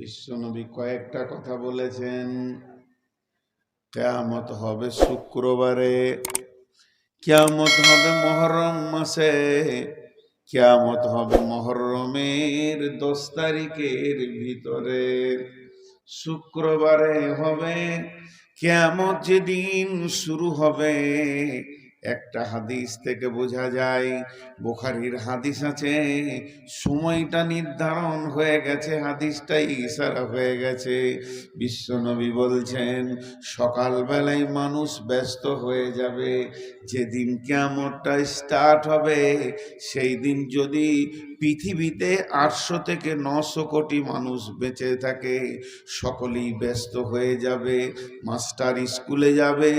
বিশ্বনবী কয়েকটা কথা বলেছেন। কিয়ামত হবে শুক্রবারে, কিয়ামত হবে মুহররম মাসে, কিয়ামত হবে মুহররমের 10 তারিখের ভিতরে। শুক্রবারে হবে কিয়ামত। যেদিন শুরু হবে, একটা হাদিস থেকে বোঝা যায়, বুখারীর হাদিস আছে, সময়টা নির্ধারণ হয়ে গেছে, হাদিসটাই ইশারা হয়ে গেছে। বিশ্বনবী বলছেন সকালবেলায় মানুষ ব্যস্ত হয়ে যাবে। যেদিন কিয়ামতটা স্টার্ট হবে সেই দিন যদি পৃথিবীতে 800 থেকে 900 কোটি মানুষ বেঁচে থাকে, সকলেই ব্যস্ত হয়ে যাবে। মাস্টার স্কুলে যাবে,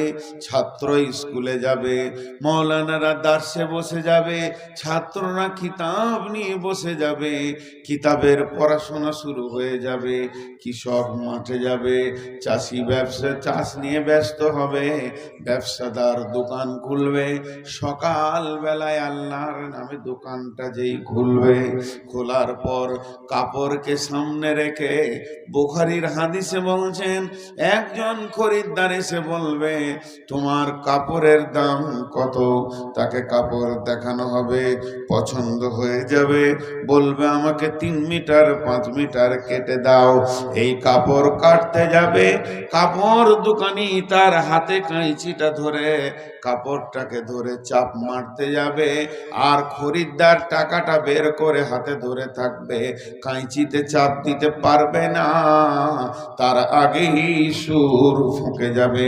ছাত্র স্কুলে যাবে, মৌলানারা দার্সে বসে যাবে, ছাত্ররা কিতাব নিয়ে বসে যাবে, কিতাবের পড়াশোনা শুরু হয়ে যাবে। কৃষক মাঠে যাবে, চাষি চাষ নিয়ে ব্যস্ত হবে, ব্যবসাদার দোকান খুলবে। সকাল বেলায় আল্লাহর নামে দোকানটা যেই খুলবে, খোলার পর কাপড়কে সামনে রেখে বুখারীর হাদিসে বলছেন একজন খরিদ্দার এসে বলবে তোমার কাপড়ের দাম কত। তাকে কাপড় দেখানো হবে, পছন্দ হয়ে যাবে, বলবে আমাকে 3 মিটার 5 মিটার কেটে দাও। এই কাপড় কাটতে যাবে, কাপড় দোকানি তার হাতে কাঁচিটা ধরে কাপড়টাকে ধরে চাপ মারতে যাবে, আর খরিদ্দার টাকাটা বের করে হাতে ধরে থাকবে, কাঁচিতে চাপ দিতে পারবে না, তার আগেই সুর ফুঁকে যাবে।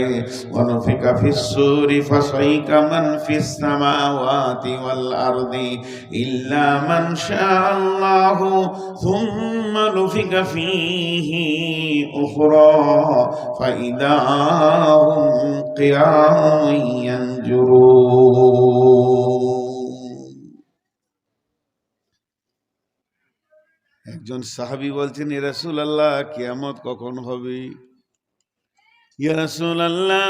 ওয়ানফিকা ফিস-সূরি ফাসাইকা মান ফিস সামাওয়াতি ওয়াল আরদি ইল্লা মান শাআল্লাহু সুম্মা নুফিকা ফীহি উখরা ফাইদা হুম কিয়ামুন ইয়ানজুরুন। একজন সাহাবী বলছেন, ইয়া রাসূলুল্লাহ কিয়ামত কখন হবে? ইয়া রাসূলুল্লাহ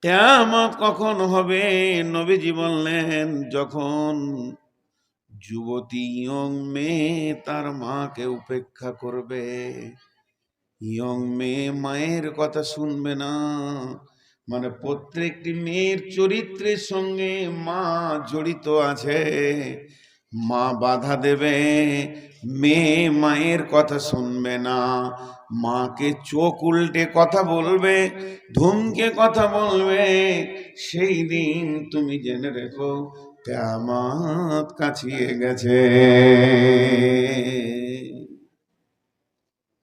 কিয়ামত কখন হবে? নবীজি বললেন যখন যুবতী ইয়ং মেয়ে তার মাকে উপেক্ষা করবে। ইয়ং মেয়ে মায়ের কথা শুনবে না, মানে প্রত্যেকটি মেয়ের চরিত্রের সঙ্গে মা জড়িত আছে। মা বাধা দেবে, মেয়ে মায়ের কথা শুনবে না, মাকে চোখ উল্টে কথা বলবে, ধুমকে কথা বলবে। সেই দিন তুমি জেনে রেখো কিয়ামত কাছিয়ে গেছে।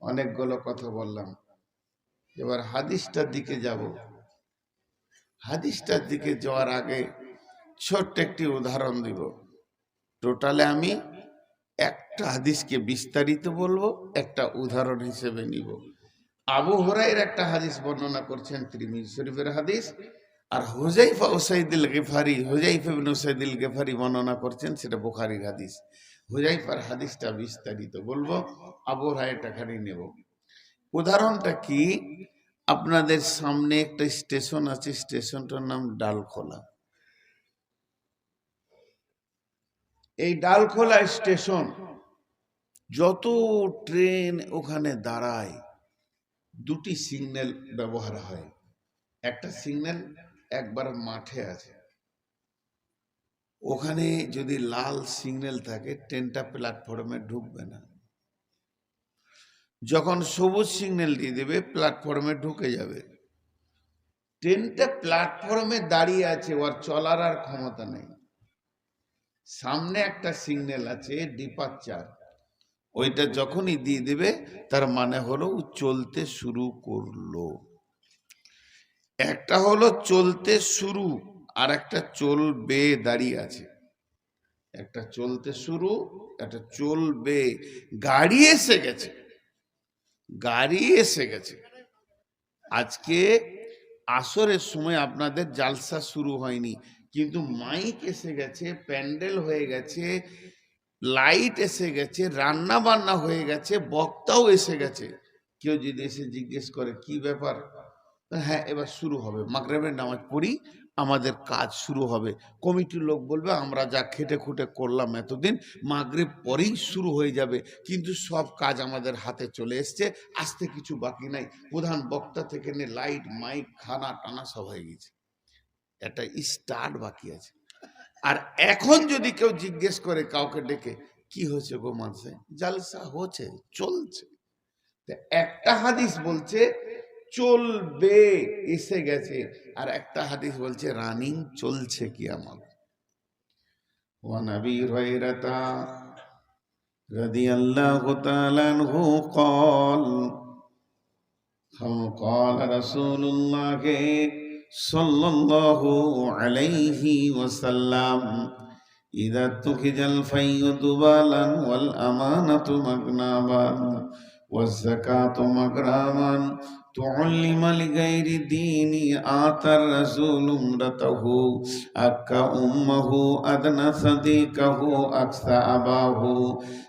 অনেকগুলো কথা বললাম, এবার হাদিসটার দিকে যাব। হাদিসটার দিকে যাওয়ার আগে ছোট্ট একটি উদাহরণ দিব। টোটালে আমি একটা হাদিসকে বিস্তারিত বলবো, একটা উদাহরণ হিসেবে নিব। আবু হুরায়রা একটা হাদিস বর্ণনা করছেন, তিরমিজি শরীফের হাদিস, আর হুযায়ফা উসাইদুল গিফারি, হুযায়ফা ইবনে উসাইদুল গিফারি বর্ণনা করছেন, সেটা বুখারীর হাদিস। হুযায়ফার হাদিসটা বিস্তারিত বলবো, আবু হুরায়রাটা খালি নেব। উদাহরণটা কি? আপনাদের সামনে একটা স্টেশন আছে, স্টেশনটার নাম ডালখোলা। এই ডালখোলা স্টেশন, যত ট্রেন ওখানে দাঁড়ায় দুটি সিগন্যাল ব্যবহার হয়। একটা সিগন্যাল একবার মাঠে আছে, ওখানে যদি লাল সিগন্যাল থাকে ট্রেনটা প্ল্যাটফর্মে ঢুকবে না। যখন সবুজ সিগন্যাল দিয়ে দেবে প্ল্যাটফর্মে ঢুকে যাবে। ট্রেনটা প্ল্যাটফর্মে দাঁড়িয়ে আছে, ওর চলার আর ক্ষমতা নেই। সামনে একটা সিগন্যাল আছে ডিপারচার, ওইটা যখনই দিয়ে দেবে তার মানে হলো চলতে শুরু করলো। একটা হলো চলতে শুরু, আর একটা চলবে দাঁড়িয়ে আছে। একটা চলতে শুরু, একটা চলবে। গাড়ি এসে গেছে, গাড়ি এসে গেছে। আজকে আসরের সময় আপনাদের জালসা শুরু হয়নি, কিন্তু মাইক এসে গেছে, প্যান্ডেল হয়ে গেছে, লাইট এসে গেছে, রান্না বান্না হয়ে গেছে, বক্তাও এসে গেছে। কেউ যদি এসে জিজ্ঞেস করে কি ব্যাপার, হ্যাঁ এবার শুরু হবে, মাগরিবের নামাজ পড়ি, আমাদের কাজ শুরু হবে। কমিটির লোক বলবে আমরা যা খেটে খুঁটে করলাম এতদিন, মাগরিব পরেই শুরু হয়ে যাবে, কিন্তু সব কাজ আমাদের হাতে চলে এসছে, আসতে কিছু বাকি নাই। প্রধান বক্তা থেকে নিয়ে লাইট মাইক খানা টানা সব হয়ে গেছে, একটা স্টার্ট বাকি আছে। আর এখন যদি কেউ জিজ্ঞেস করে কাউকে ডেকে, কি হয়েছে গো মানসে, জালসা হচ্ছে, চলছে। একটা হাদিস বলছে চলবে, এসে গেছে, আর একটা হাদিস বলছে রানিং চলছে কিয়ামত। ওয়া নবী হুরায়রা রাদিয়াল্লাহু তাআলা আনহু قال قال رسول الله صلى الله عليه وسلم إذا اتخذ الفي ذبالا والأمانة مغناما والزكاة مغراما تعلم لغير الدين آتى الرسول امرته أكا أمه أدنى صديقه أكسى أباه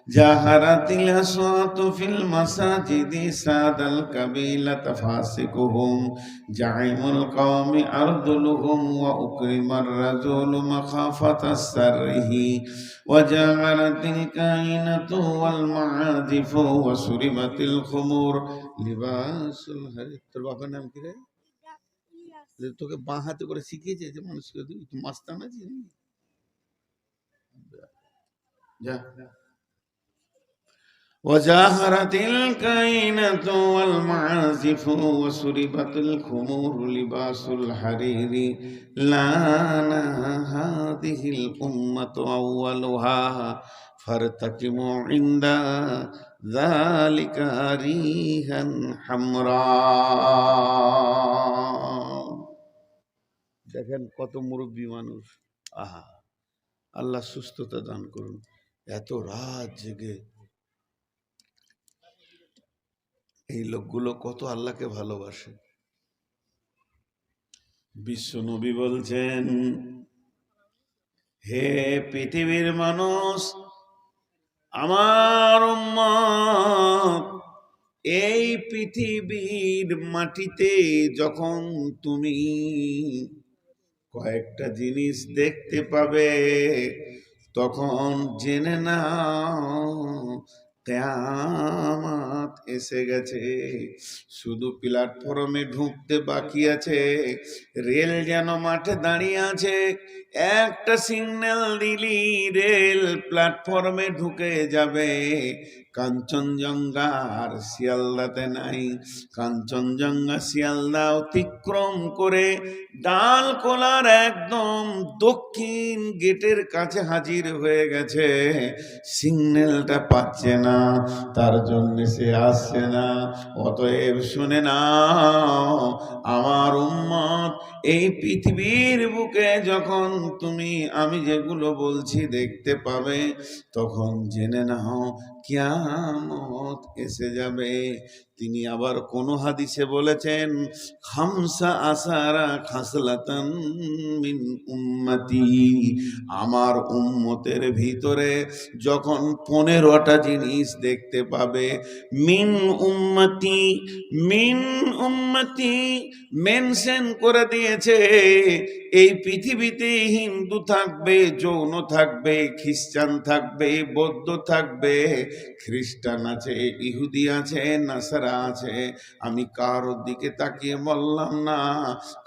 جاهرت الأصوات في المساجد ساد القبيلة فاسقهم جعيم القوم أرذلهم وأكرم الرجل مخافة سره وجعلت الكائنة والمعازف وسربت الخمور لباس الحرير। তোর বাবার নাম কি রে? তোকে বাঁ হাতে করে শিখিয়েছে যে মানুষকে মাস্তান আছে যা। وجاهرت الكائنة والمعازف وسربت الخمور لباس الحرير لان هذه الأمة أولها فارتكموا عند ذلك ريحا حمراء। দেখেন কত মুরব্বী মানুষ, আহা আল্লাহ সুস্থতা দান করুন, এত রাত জেগে এই লোকগুলো কত আল্লাহকে ভালোবাসে। বিশ্ব নবী বলছেন, হে পৃথিবীর মানুষ, আমার উম্মত, এই পৃথিবীর মাটিতে যখন তুমি কয়েকটা জিনিস দেখতে পাবে, তখন জেনে নাও কিয়ামত এসে গেছে। শুধু প্ল্যাটফর্মে ঢুকতে বাকি আছে, রেল যেন মাঠে দাঁড়িয়ে আছে, একটা সিগন্যাল দিলি রেল প্ল্যাটফর্মে ঢুকে যাবে। কাঞ্চনজঙ্ঘা আর শিয়ালদাতে নাই, কাঞ্চনজঙ্ঘা শিয়ালদা অতিক্রম করে ডালকোলার একদম দক্ষিণ গেটের কাছে হাজির হয়ে গেছে। সিগন্যালটা পাচ্ছে না, তার জন্য সে আসছে না। অতএব শুনে নাও আমার উম্মত, এই পৃথিবীর বুকে যখন তুমি আমি যেগুলো বলছি দেখতে পাবে, তখন জেনে নাও কিয়ামত এসে যাবে। তিনি আবার কোন হাদিসে বলেছেন, খামসা আসারা খাসলাতান মিন উম্মতি, আমার উম্মতের ভিতরে যখন 15টা জিনিস দেখতে পাবে, মিন উম্মতি, মিন উম্মতি মেনশন করে দিয়েছে। এই পৃথিবীতে হিন্দু থাকবে, যৌন থাকবে, খ্রিস্টান থাকবে, বৌদ্ধ থাকবে, খ্রিস্টান আছে, ইহুদি আছে, নাসারা আছে। আমি কারোর দিকে তাকিয়ে বললাম না,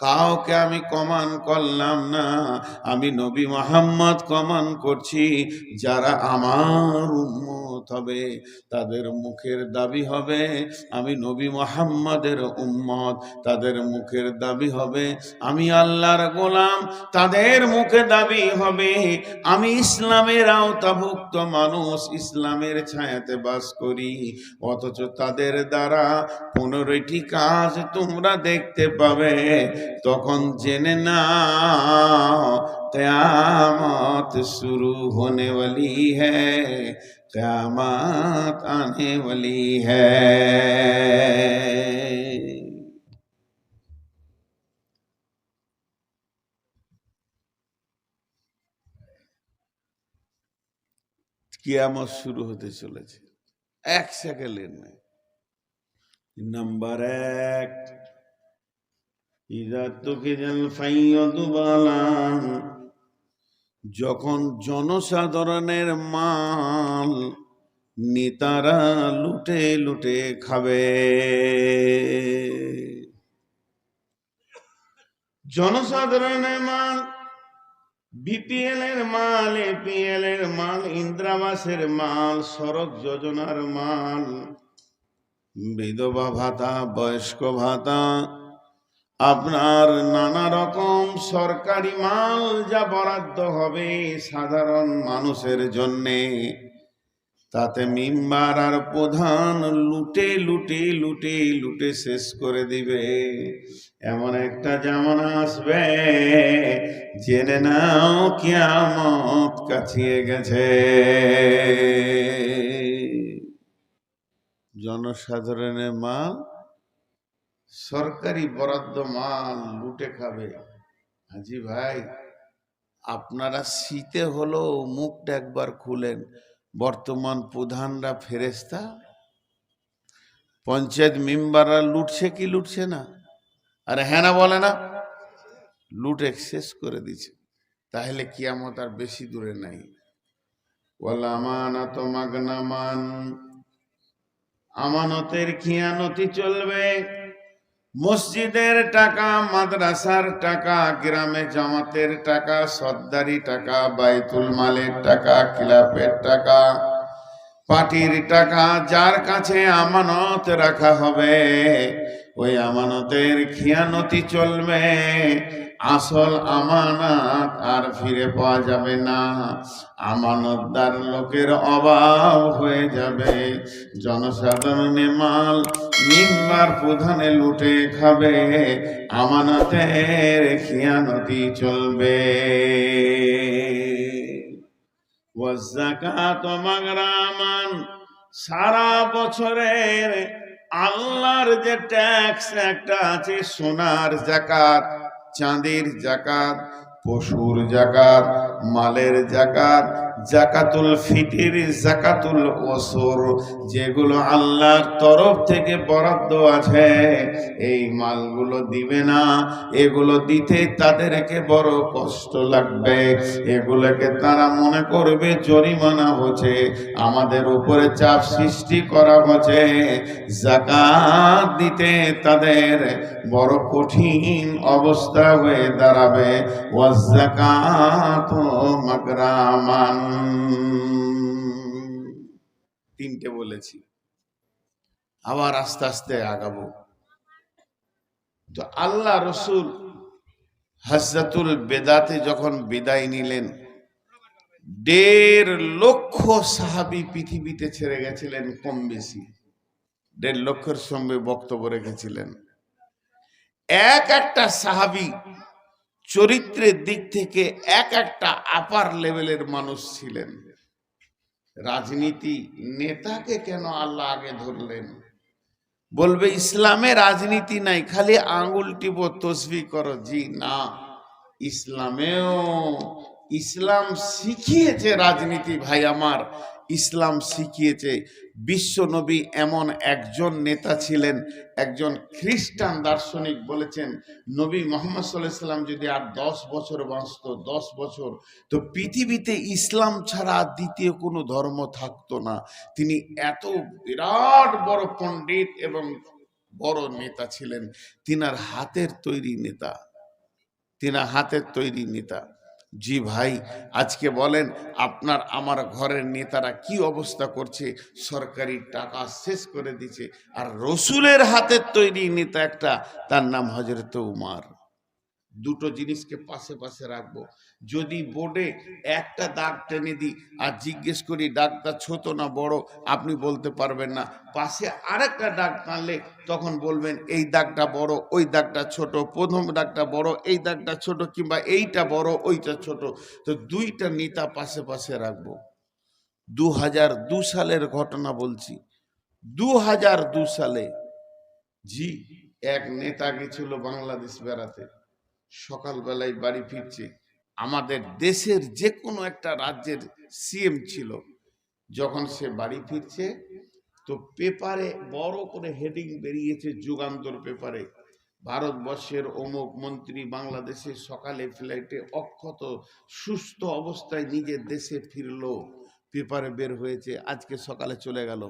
কাউকে আমি কমান করলাম না, আমি নবী মুহাম্মদ কমান করছি। যারা আমার উম্মত হবে তাদের মুখের দাবি হবে আমি নবী মুহাম্মদের উম্মত, তাদের মুখের দাবি হবে আমি আল্লাহর গোলাম, তাদের মুখে দাবি হবে আমি ইসলামের আওতাভুক্ত মানুষ, ইসলামের ছায়াতে বাস করি। অথচ তাদের দ্বারা 15টি কাজ তোমরা দেখতে পাবে। তখন জেনে নাও কিয়ামত শুরু होने वाली है, कियामत आने वाली है। কিয়ামত শুরু হতে চলেছে, এক সেকেন্ডের নয়। নাম্বার 1, ইযা তুকিজাল ফাইয়্যদু বালান, যখন জনসাধারণের মাল নেতারা লুটে লুটে খাবে। জনসাধারণের মাল, বিপিএল এর মাল, এপিএল এর মাল, ইন্দিরাবাসের মাল, সড়ক যোজনার মাল, বিধবা ভাতা, বয়স্ক ভাতা, আপনার নানা রকম সরকারি মাল যা বরাদ্দ হবে সাধারণ মানুষের জন্যে, তাতে মিম্বার আর প্রধান লুটে লুটে লুটে লুটে শেষ করে দিবে। এমন একটা জামানা আসবে, জেনে নাও কিয়ামত কাছিয়ে গেছে। জনসাধারণের মাল, সরকারি বরাদ্দ মাল লুটে খাবে। হাজি ভাই, আপনারা শীতে হলো মুখটা একবার খুলেন, বর্তমান প্রধানরা ফেরেস্তা, পঞ্চায়েত মেম্বাররা লুটছে কি লুটছে না? আরে হ্যাঁ না বলে না? লুটে শেষ করে দিচ্ছে। তাহলে কিয়ামত আর বেশি দূরে নাই। ওয়াল আমানাত মাগনামান, আমানতের খিয়ানতি চলবে। মসজিদের টাকা, মাদ্রাসার টাকা, গ্রামে জামাতের টাকা, সর্দারি টাকা, বাইতুল মালের টাকা, ক্লাবের টাকা, পার্টির টাকা, যার কাছে আমানত রাখা হবে ওই আমানতের খিয়ানতি চলবে। আসল আমানত আর ফিরে পাওয়া যাবে না, আমানতদার লোকের অভাব হয়ে যাবে। জনসাধারণের মাল মিম্বার প্রধানে লুটে খাবে, আমানতের খিয়ানতি চলবে। ওয়াযাকাত মাগরামান, সারা বছরের আল্লাহর যে ট্যাক্স একটা আছে, সোনার যাকাত, চাঁদের যাকাত, পশুর যাকাত, মালের যাকাত, যাকাতুল ফিতর, যাকাতুল ওসর, যেগুলো আল্লাহর তরফ থেকে বরাদ্দ আছে, এই মালগুলো দিবে না। এগুলো দিতে তাদেরকে বড় কষ্ট লাগবে, এগুলোকে তারা মনে করবে জরিমানা হচ্ছে, আমাদের উপরে চাপ সৃষ্টি করা হচ্ছে। যাকাত দিতে তাদের বড় কঠিন অবস্থা হয়ে দাঁড়াবে। ওয়াযাকাতু মাগরামান, তিনটে বলেছি, আবার আস্তে আস্তে আগাবো। তো আল্লাহ রসুল হজ্জাতুল বেদাতে যখন বিদায় নিলেন, 1.5 লক্ষ সাহাবী পৃথিবীতে ছেড়ে গেছিলেন, কম বেশি 1.5 লক্ষের সঙ্গে বক্তব্য রেখেছিলেন। এক একটা সাহাবী চরিত্রের দিক থেকে এক একটা আপার লেভেলের মানুষ ছিলেন। রাজনীতি নেতাকে কেন আল্লাহ আগে ধরলেন? বলবে ইসলামে রাজনীতি নাই, খালি আঙ্গুল টিপো, তসবিহ করো। জি না, ইসলামেও ইসলাম শিখিয়েছে রাজনীতি। ভাই আমার, ইসলাম শিখিয়েছে। বিশ্ব নবী এমন একজন নেতা ছিলেন, একজন খ্রিস্টান দার্শনিক বলেছেন, নবী মুহাম্মদ সাল্লাল্লাহু আলাইহি ওয়াসাল্লাম যদি আর 10 বছর বাঁচত, 10 বছর, তো পৃথিবীতে ইসলাম ছাড়া দ্বিতীয় কোনো ধর্ম থাকতো না। তিনি এত বিরাট বড় পণ্ডিত এবং বড় নেতা ছিলেন। তিনার হাতের তৈরি নেতা, তিনার হাতের তৈরি নেতা। জি ভাই, আজকে বলেন আপনার আমার ঘরের নেতারা কি অবস্থা করছে, সরকারি টাকা শেষ করে দিচ্ছে। আর রসুলের হাতের তৈরি নেতা একটা, তার নাম হযরত উমর। দুটো জিনিসকে পাশে পাশে রাখবো। যদি বোর্ডে একটা দাগ টেনে দিই আর জিজ্ঞেস করি দাগটা ছোট না বড়, আপনি বলতে পারবেন না। পাশে আরেকটা দাগ টানলে তখন বলবেন এই দাগটা বড়, ওই দাগটা ছোট, প্রথম দাগটা বড়, এই দাগটা ছোট, কিংবা এইটা বড়, ওইটা ছোট। তো দুইটা নেতা পাশে পাশে রাখবো। 2002 সালের ঘটনা বলছি। 2002 সালে জি, এক নেতা গেছিল বাংলাদেশ বেড়াতে। সকালবেলায় বাড়ি ফিরছে। আমাদের দেশের যে কোনো একটা রাজ্যের সিএম ছিল। যখন সে বাড়ি ফিরছে, তো পেপারে বড় করে হেডিং বেরিয়েছে, যুগান্তর পেপারে, ভারতবর্ষের অমুক মন্ত্রী বাংলাদেশে সকালে ফ্লাইটে অক্ষত সুস্থ অবস্থায় নিজের দেশে ফিরলো, পেপারে বের হয়েছে, আজকে সকালে চলে গেল।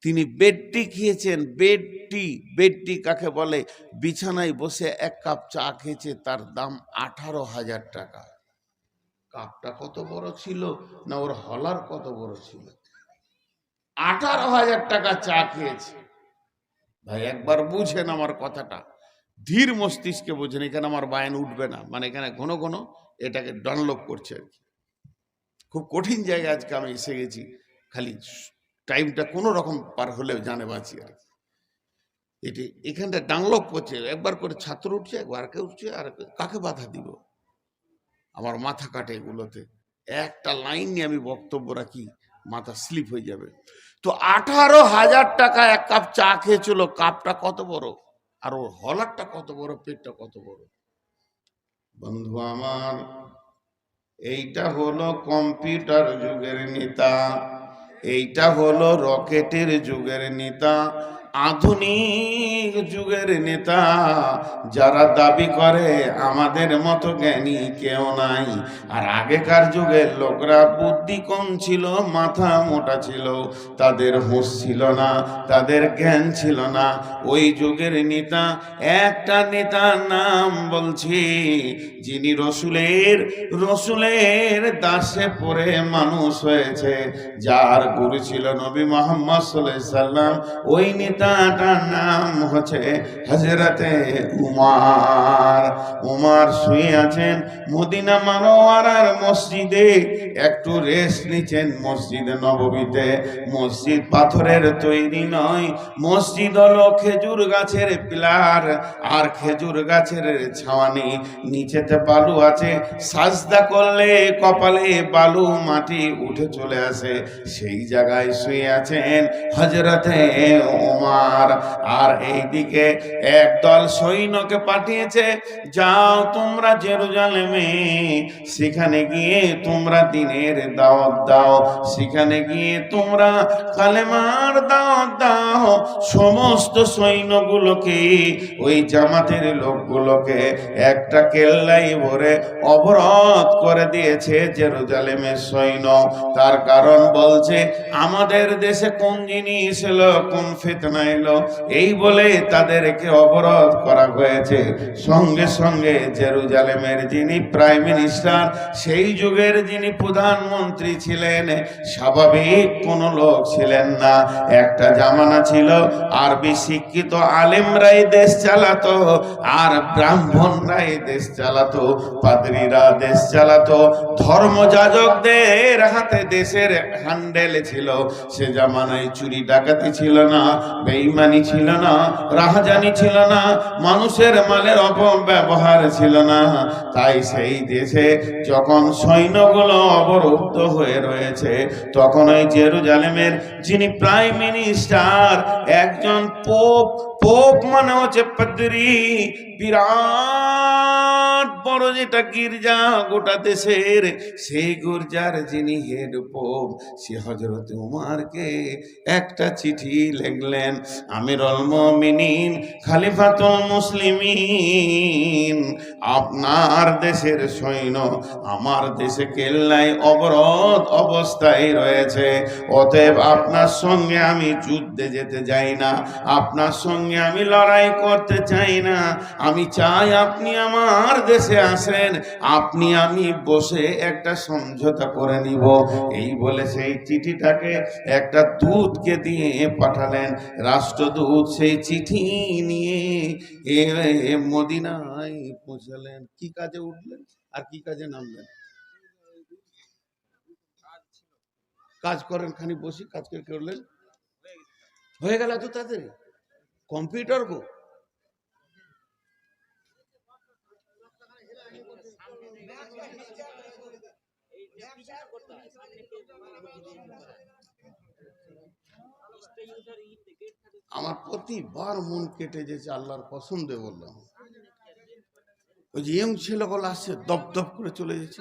তিনি বেড টি খেয়েছেন। বেড টি, বেড টি কাকে বলে? বিছানায় বসে এক কাপ চা খেয়েছে, তার দাম 18,000 টাকা। কাপটা কত বড় ছিল না ওর হলার কত বড় ছিল! 18,000 টাকা চা খেয়েছে। ভাই একবার বুঝেন আমার কথাটা, ধীর মস্তিষ্কে বোঝেন। এখানে আমার বায়ান উঠবে না, মানে এখানে ঘন ঘন এটাকে ডানলোড করছে আর কি। খুব কঠিন জায়গায় আজকে আমি এসে গেছি, খালি টাইমটা কোনো রকম পার হলেও জানে বাঁচি আর কি। এটি এখানটা ডানলোড করছে, একবার করে ছাত্র উঠছে, একবার কে উঠছে, আর কাকে বাধা দিব? আমার মাথা কাটে এগুলোতে। একটা লাইন নিয়ে আমি বক্তব্য রাখি, মাথা স্লিপ হয়ে যাবে। তো 18,000 টাকা এক কাপ চা খেয়েছিল। কাপটা কত বড়, আর ওর হলারটা কত বড়, পেটটা কত বড়! বন্ধু আমার, এইটা হলো কম্পিউটার যুগের নেতা, এইটা হলো রকেটের যুগের নেতা, আধুনিক যুগের নেতা। যারা দাবি করে আমাদের মতো জ্ঞানী কেউ নাই। আর আগেকার যুগের লোকরা বুদ্ধি কম ছিল, মাথা মোটা ছিল, তাদের হুঁশ ছিল না, তাদের জ্ঞান ছিল না। ওই যুগের নেতা, একটা নেতার নাম বলছি, যিনি রসুলের দাসে পড়ে মানুষ হয়েছে, যার গুরু ছিল নবী মুহাম্মদ সাল্লাল্লাহু আলাইহি সাল্লাম। ওই নেতাটার নাম হচ্ছে হযরতে উমর। উমর শুয়ে আছেন মদিনা মানওয়ারার মসজিদে, একটু রেস্ট নিচ্ছেন মসজিদে নববীতে। মসজিদ পাথরের তৈরি নয়, মসজিদ হলো খেজুর গাছের পিলার আর খেজুর গাছের ছাওয়ানি, নিচেতে বালু আছে, সাজদা করলে কপালে বালু মাটি উঠে চলে আসে। সেই জায়গায় শুয়ে আছেন হযরতে ওমর। আর এইদিকে একদল সৈন্যকে পাঠিয়েছে, যাও তোমরা জেরুজালেমে, সেখানে গিয়ে তোমরা দ্বীনের দাওয়াত দাও, সেখানে গিয়ে তোমরা কালেমার দাওয়াত দাও। সমস্ত সৈন্যগুলোকে, ওই জামাতের লোকগুলোকে একটা কেল্লাই ভরে অবরোধ করে দিয়েছে জেরুজালেমের সৈন্য। তার কারণ বলছে, আমাদের দেশে কোন জিনিস এলো, কোন ফিতনা এলো, এই বলে তাদেরকে অবরোধ করা হয়েছে। সঙ্গে সঙ্গে জেরুজালেমের যিনি প্রাইম মিনিস্টার, সেই যুগের যিনি প্রধানমন্ত্রী ছিলেন, স্বাভাবিক কোন লোক ছিলেন না। একটা জামানা ছিল আরবি শিক্ষিত আলেমরাই দেশ চালাতো, আর ব্রাহ্মণরাই দেশ চালাতো, পাদ্রীরা দেশ চালাতো, ধর্মযাজকদের হাতে দেশের হ্যান্ডেল ছিল। সে জামানায় চুরি ডাকাতি ছিল না, বেঈমানি ছিল না, রাহাজানি ছিল না, মানুষের মালের অপব্যবহার ছিল না। তাই সেই দেশে যখন সৈন্যগুলো অবরুদ্ধ হয়ে রয়েছে, তখন ওই জেরুজালেমের যিনি প্রাইম মিনিস্টার, একজন পোপ, পোপ মানে হচ্ছে পাদ্রী, বিরাট বড় যেটা গির্জা গোটা দেশের, সেই গির্জার যিনি হেড পোপ, সে হযরত উমরকে একটা চিঠি লিখলেন। আমিরুল মুমিনিন, খলিফাতুল মুসলিমিন, আপনার দেশের সৈন্য আমার দেশে কেল্লায় অবরোধ অবস্থায় রয়েছে, অতএব আপনার সঙ্গে আমি যুদ্ধে যেতে যাই না, আপনার সঙ্গে আমি লড়াই করতে চাই না। আমি চাই আপনি আমার দেশে আসেন, আপনি আমি বসে একটা সমঝোতা করে নিব। এই বলে সেই চিঠিটাকে একটা দূতকে দিয়ে পাঠালেন। রাষ্ট্রদূত সেই চিঠি নিয়ে মদিনায় পৌঁছালেন। কি কাজে উঠলেন আর কি কাজে নামলেন? কাজ করেন, খানি বসি কাজ করে করলেন, হয়ে গেল এত তাদের কম্পিউটার গো। আমার প্রতিবার মন কেটে যেছে, আল্লাহর কসম দিয়ে বললাম। ওই যে ইয়ং ছেলেগুলো আসছে, দপ দপ করে চলে যাচ্ছে।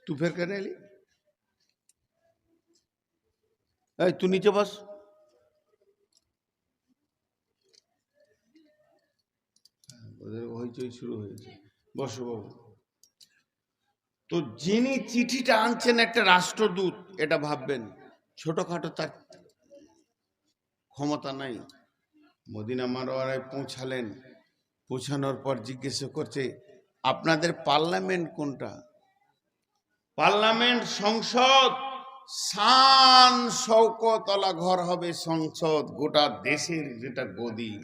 तू फिर करने ली तू नीचे बस ওদের হইচই শুরু হয়েছে বসো বাবু তো যিনি চিঠিটা আনছেন একটা রাষ্ট্রদূত এটা ভাববেন ছোটখাটো তার ক্ষমতা নাই মদিনা মারওয়ারায় পৌঁছালেন পৌঁছানোর পর জিজ্ঞেস করছে আপনাদের পার্লামেন্ট কোনটা পার্লামেন্ট সংসদ শান শৌকতলা ঘর হবে সংসদ গোটা দেশের যেটা গদি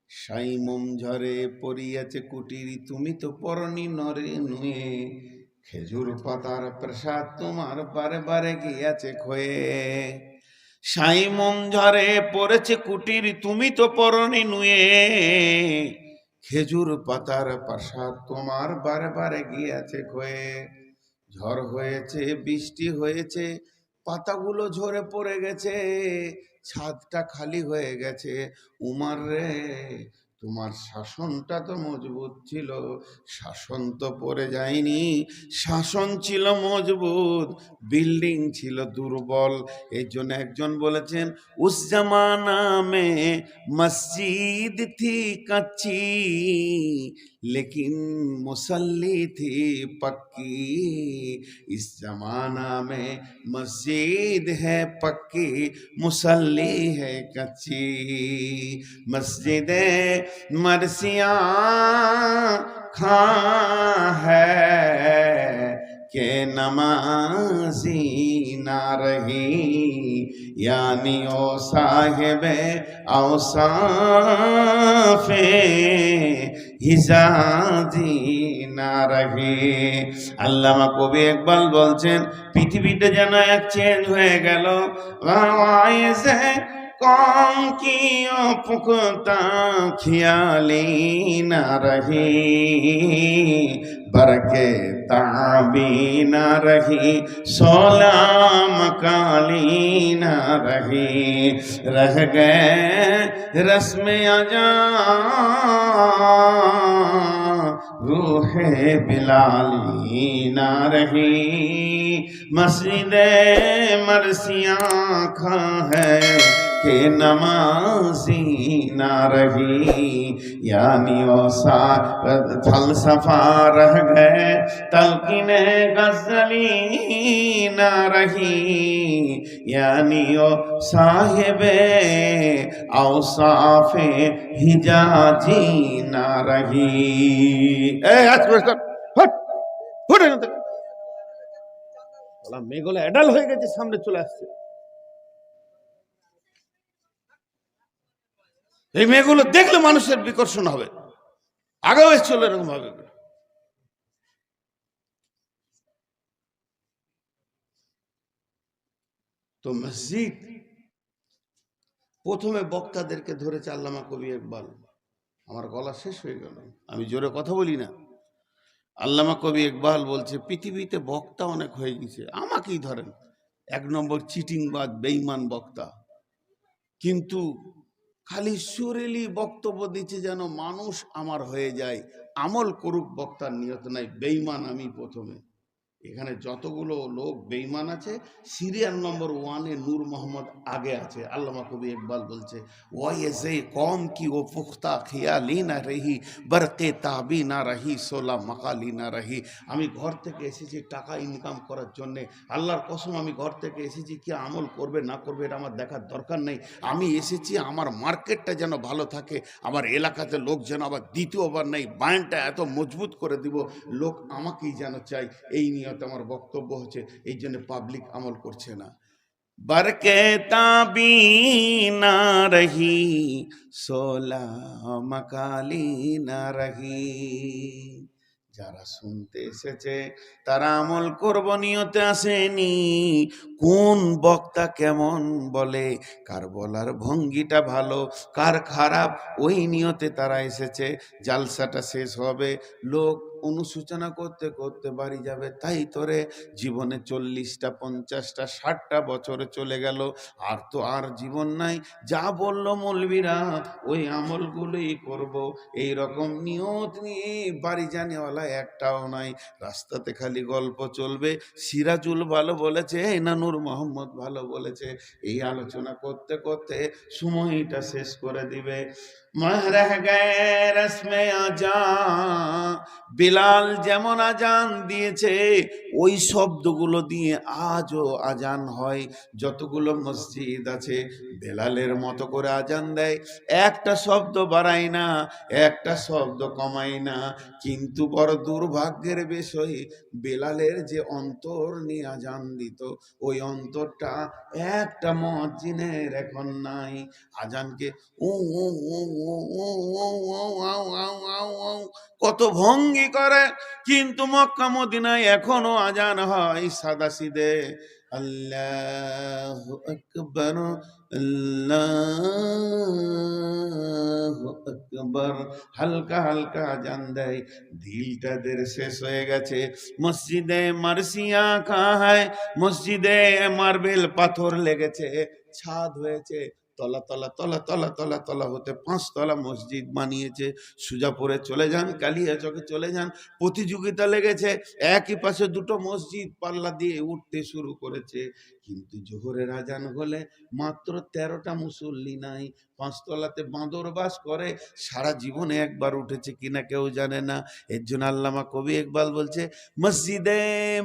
সাইমম ঝরে পড়িয়াছে কুটির তুমি তো পরনি নরে নুয়ে খেজুর পাতার প্রসাদ তোমার বারে বারে গিয়াছে খয়ে সাইমম ঝরে পড়েছে কুটির তুমি তো পরনি নুয়ে খেজুর পাতার প্রসাদ তোমার বারে বারে গিয়াছে খয়ে ঝড় হয়েছে বৃষ্টি হয়েছে পাতাগুলো ঝরে পড়ে গেছে ছাদটা খালি হয়ে গেছে উমার রে তোমার শাসনটা তো মজবুত ছিল শাসন তো পড়ে যায়নি শাসন ছিল মজবুত বিল্ডিং ছিল দুর্বল এই জন্য একজন বলেছেন উস জামানা মে মসজিদ থি কাচ্চি लेकिन मुसल्ली थी पक्की इस जमाना में मस्जिद है पक्की मुसल्ली है कच्ची मस्जिद मरसिया खां है के नमाजी ना रही यानी ओ साहिबे औसाफे হিজাজি না রহে আল্লামা কবি ইকবাল বলছেন পৃথিবীতে যেন এক চেঞ্জ হয়ে গেল ওয়াইসে কম কি পুখতা খিয়ালি না রহে बरके ताबी न रही सोलाम काली न रही रह गए रस्म अजा रूहे बिलाली न रही मस्जिद मरसिया खा है के नमाजी ना रही यानी वो सा फलसफा रह गए तलकीने गजली ना रही यानी वो साहिबे औसाफे हिजाजी ना रही মেয়েগুলো অ্যাডাল্ট হয়ে গেছে সামনে চলে আসছে এই মেয়েগুলো দেখলে মানুষের বিকর্ষণ হবে আগেও এসেছিল এরকম ভাবে তো মসজিদ প্রথমে বক্তাদেরকে ধরেছে আল্লামা কবি ইকবাল আমার গলা শেষ হয়ে গেল আমি জোরে কথা বলি না আল্লামা কবি ইকবাল বলছে পৃথিবীতে বক্তা অনেক হয়ে গেছে আমাকেই ধরেন এক নম্বর চিটিংবাজ বেঈমান বক্তা কিন্তু খালি সুরেলি বক্তব্য দিচ্ছে যেন মানুষ আমার হয়ে যায় আমল করুক বক্তার নিয়ত নাই বেঈমান আমি প্রথমে এখানে যতগুলো লোক বেঈমান আছে সিরিয়াল নম্বর 1 এ নূর মোহাম্মদ আগে আছে আল্লামা কবি ইকবাল বলছে ওয়াইজে কম কি ও পুখতা খিয়ালি না রহি বরকে তাবি না রহি সোলা মাকালি না রহি আমি ঘর থেকে এসেছি টাকা ইনকাম করার জন্যে আল্লাহর কসম আমি ঘর থেকে এসেছি কি আমল করবে না করবে এটা আমার দেখার দরকার নেই আমি এসেছি আমার মার্কেটটা যেন ভালো থাকে আমার এলাকাতে লোক যেন আবার দ্বিতীয়বার নেই বায়ানটা এত মজবুত করে দিব লোক আমাকেই যেন চাই এই নিয়ে আমার বক্তব্য হচ্ছে এই জন্য পাবলিক আমল করছে না বরকে তাবি না রহি সোলা মকালি না রহি যারা শুনতে এসেছে তারা আমল করব নিয়তে আসেনি। কোন বক্তা কেমন বলে, কার বলার ভঙ্গিটা ভালো কার খারাপ, ওই নিয়তে তারা এসেছে। জালসাটা শেষ হবে, লোক অনুশোচনা করতে করতে বাড়ি যাবে। তাই তোরে জীবনে 40টা 50টা 60টা বছরে চলে গেল, আর তো আর জীবন নাই। যা বললো মৌলবীরা ওই আমলগুলোই করব, এই রকম নিয়ত নিয়ে বাড়ি জানেওয়ালা একটাও নাই। রাস্তাতে খালি গল্প চলবে, সিরাজুল ভালো বলেছে, নানুর মোহাম্মদ ভালো বলেছে, এই আলোচনা করতে করতে সময়টা শেষ করে দিবে। মাহরাহ গায়ে রসমে আজান, বিলাল যেমন আজান দিয়েছে ওই শব্দগুলো দিয়ে আজও আজান হয়। যতগুলো মসজিদ আছে বেলালের মতো করে আজান দেয়, একটা শব্দ বাড়ায় না, একটা শব্দ কমায় না। কিন্তু বড় দুর্ভাগ্যের বিষয়, বেলালের যে অন্তর নিয়ে আজান দিত ওই অন্তরটা একটা মুয়াজ্জিনের এখন নাই। আজানকে উ উ উ উ উ উ উ আউ আউ আউ আউ কত ভঙ্গি করে, কিন্তু মক্কা মদিনায় এখনো আজান হয় সাদাসিদে, আল্লাহু আকবার আল্লাহু আকবার, হালকা হালকা আজান দেয়। দিলটাদের শেষ হয়ে গেছে। মসজিদে মারসিয়া কা হয়, মসজিদে মার্বেল পাথর লেগেছে, ছাদ হয়েছে, তলা তলা তলা তলা তলা তলা হতে 5 তলা মসজিদ বানিয়েছে। সুজাপুরে চলে যান, কালিয়াচকে চলে যান, প্রতিযোগিতা লেগেছে, একই পাশে দুটো মসজিদ পাল্লা দিয়ে উঠতে শুরু করেছে। কিন্তু জোহরের আজান হলে মাত্র 13টা মুসল্লি নাই। 5 তলাতে বাঁদর বাস করে, সারা জীবনে একবার উঠেছে কিনা কেউ জানে না। এর জন্য আল্লামা কবি ইকবাল বলছে, মসজিদে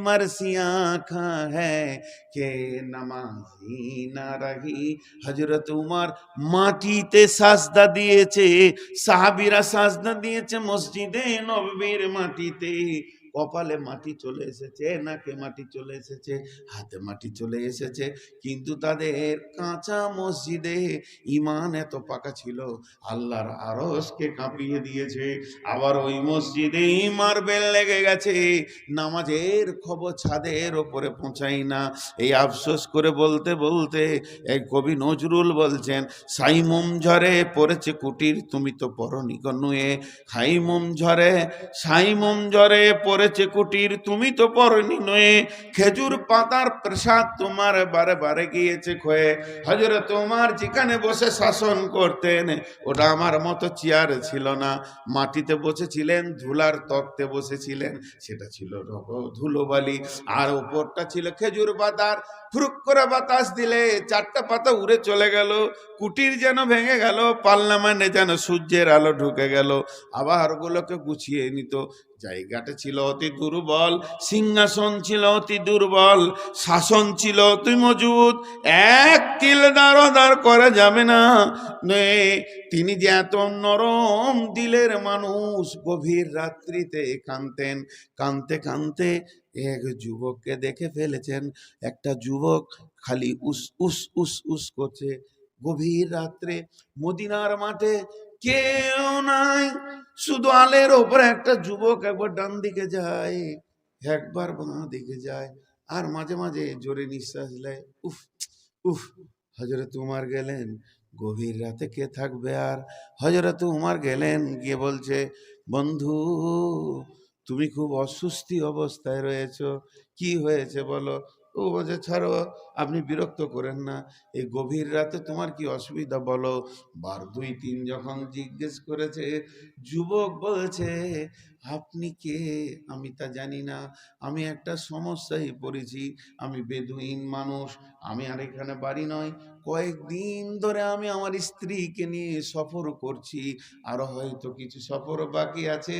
মারসিয়া খা হ্যায় কে নামাজি না রহি। হযরত উমর মাটিতে সাজদা দিয়েছে, সাহাবীরা সাজদা দিয়েছে মসজিদে নববীর মাটিতে। কপালে মাটি চলে এসেছে, নাকে মাটি চলে এসেছে, হাতে মাটি চলে এসেছে, কিন্তু তাদের কাঁচা মসজিদে ঈমান এত পাকা ছিল আল্লাহর আরশকে কাঁপিয়ে দিয়েছে। আবার ওই মসজিদে মার্বেল লেগে গেছে, নামাজের খবর ছাদের ওপরে পৌঁছায় না। এই আফসোস করে বলতে বলতে এই কবি নজরুল বলছেন, সাইমুম ঝরে পড়েছে কুটির তুমি তো পরনি নুয়ে, খাইমুম ঝরে সাইমুম ঝরে পড়েছে কুটির তুমি তো পরনি নুয়ে, খেজুর পাতার প্রসাদ তোমার বারে বারে গিয়েছে ক্ষয়ে। হযরত ওমর যেখানে বসে শাসন করতেন ওটা আমার মতো চেয়ার ছিল না, মাটিতে বসেছিলেন, ধুলার তক্তে বসেছিলেন, সেটা ছিল ধুলোবালি, আর উপরটা ছিল খেজুর পাতার। ফুরুক করে বাতাস দিলে 4টা পাতা উড়ে চলে গেল, কুটির যেন ভেঙে গেল, পার্লামেন্টে যেন সূর্যের আলো ঢুকে গেল। আবার ওগুলোকে গুছিয়ে নিত। জায়গাটা ছিল অতি দুর্বল, সিংহাসন ছিল অতি দুর্বল, শাসন ছিল অতি মজবুত, এক তিল দাঁড় করা যাবে না। তিনি যে এত নরম দিলের মানুষ, গভীর রাত্রিতে কাঁদতেন, কাঁদতে কাঁদতে এক যুবককে দেখে ফেলেছেন। একটা যুবক খালি উস উস উস উস করছে। গভীর রাত্রে মদিনার মাঠে কেউ নাই, শুধু আলের ওপরে একটা যুবক একবার ডান দিকে যায়, একবার বাঁ দিকে যায়, আর মাঝে মাঝে জোরে নিঃশ্বাস নেয়, উফ উফ। হযরত উমর গেলেন, গভীর রাতে কে থাকবে আর। হযরত উমর গেলেন, গিয়ে বলছে, বন্ধু তুমি খুব অসুস্থি অবস্থায় রয়েছো, কি হয়েছে বলো। ও বলছে, ছাড়ো, আপনি বিরক্ত করেন না, এই গভীর রাতে তোমার কি অসুবিধা বলো। বার 2-3 যখন জিজ্ঞেস করেছে, যুবক বলছে, আপনি কে আমি তা জানি না, আমি একটা সমস্যায় পড়েছি, আমি বেদুইন মানুষ, আমি আর এখানে বাড়ি নয়, কয়েকদিন ধরে আমি আমার স্ত্রীকে নিয়ে সফর করছি, আরো হয়তো কিছু সফর বাকি আছে,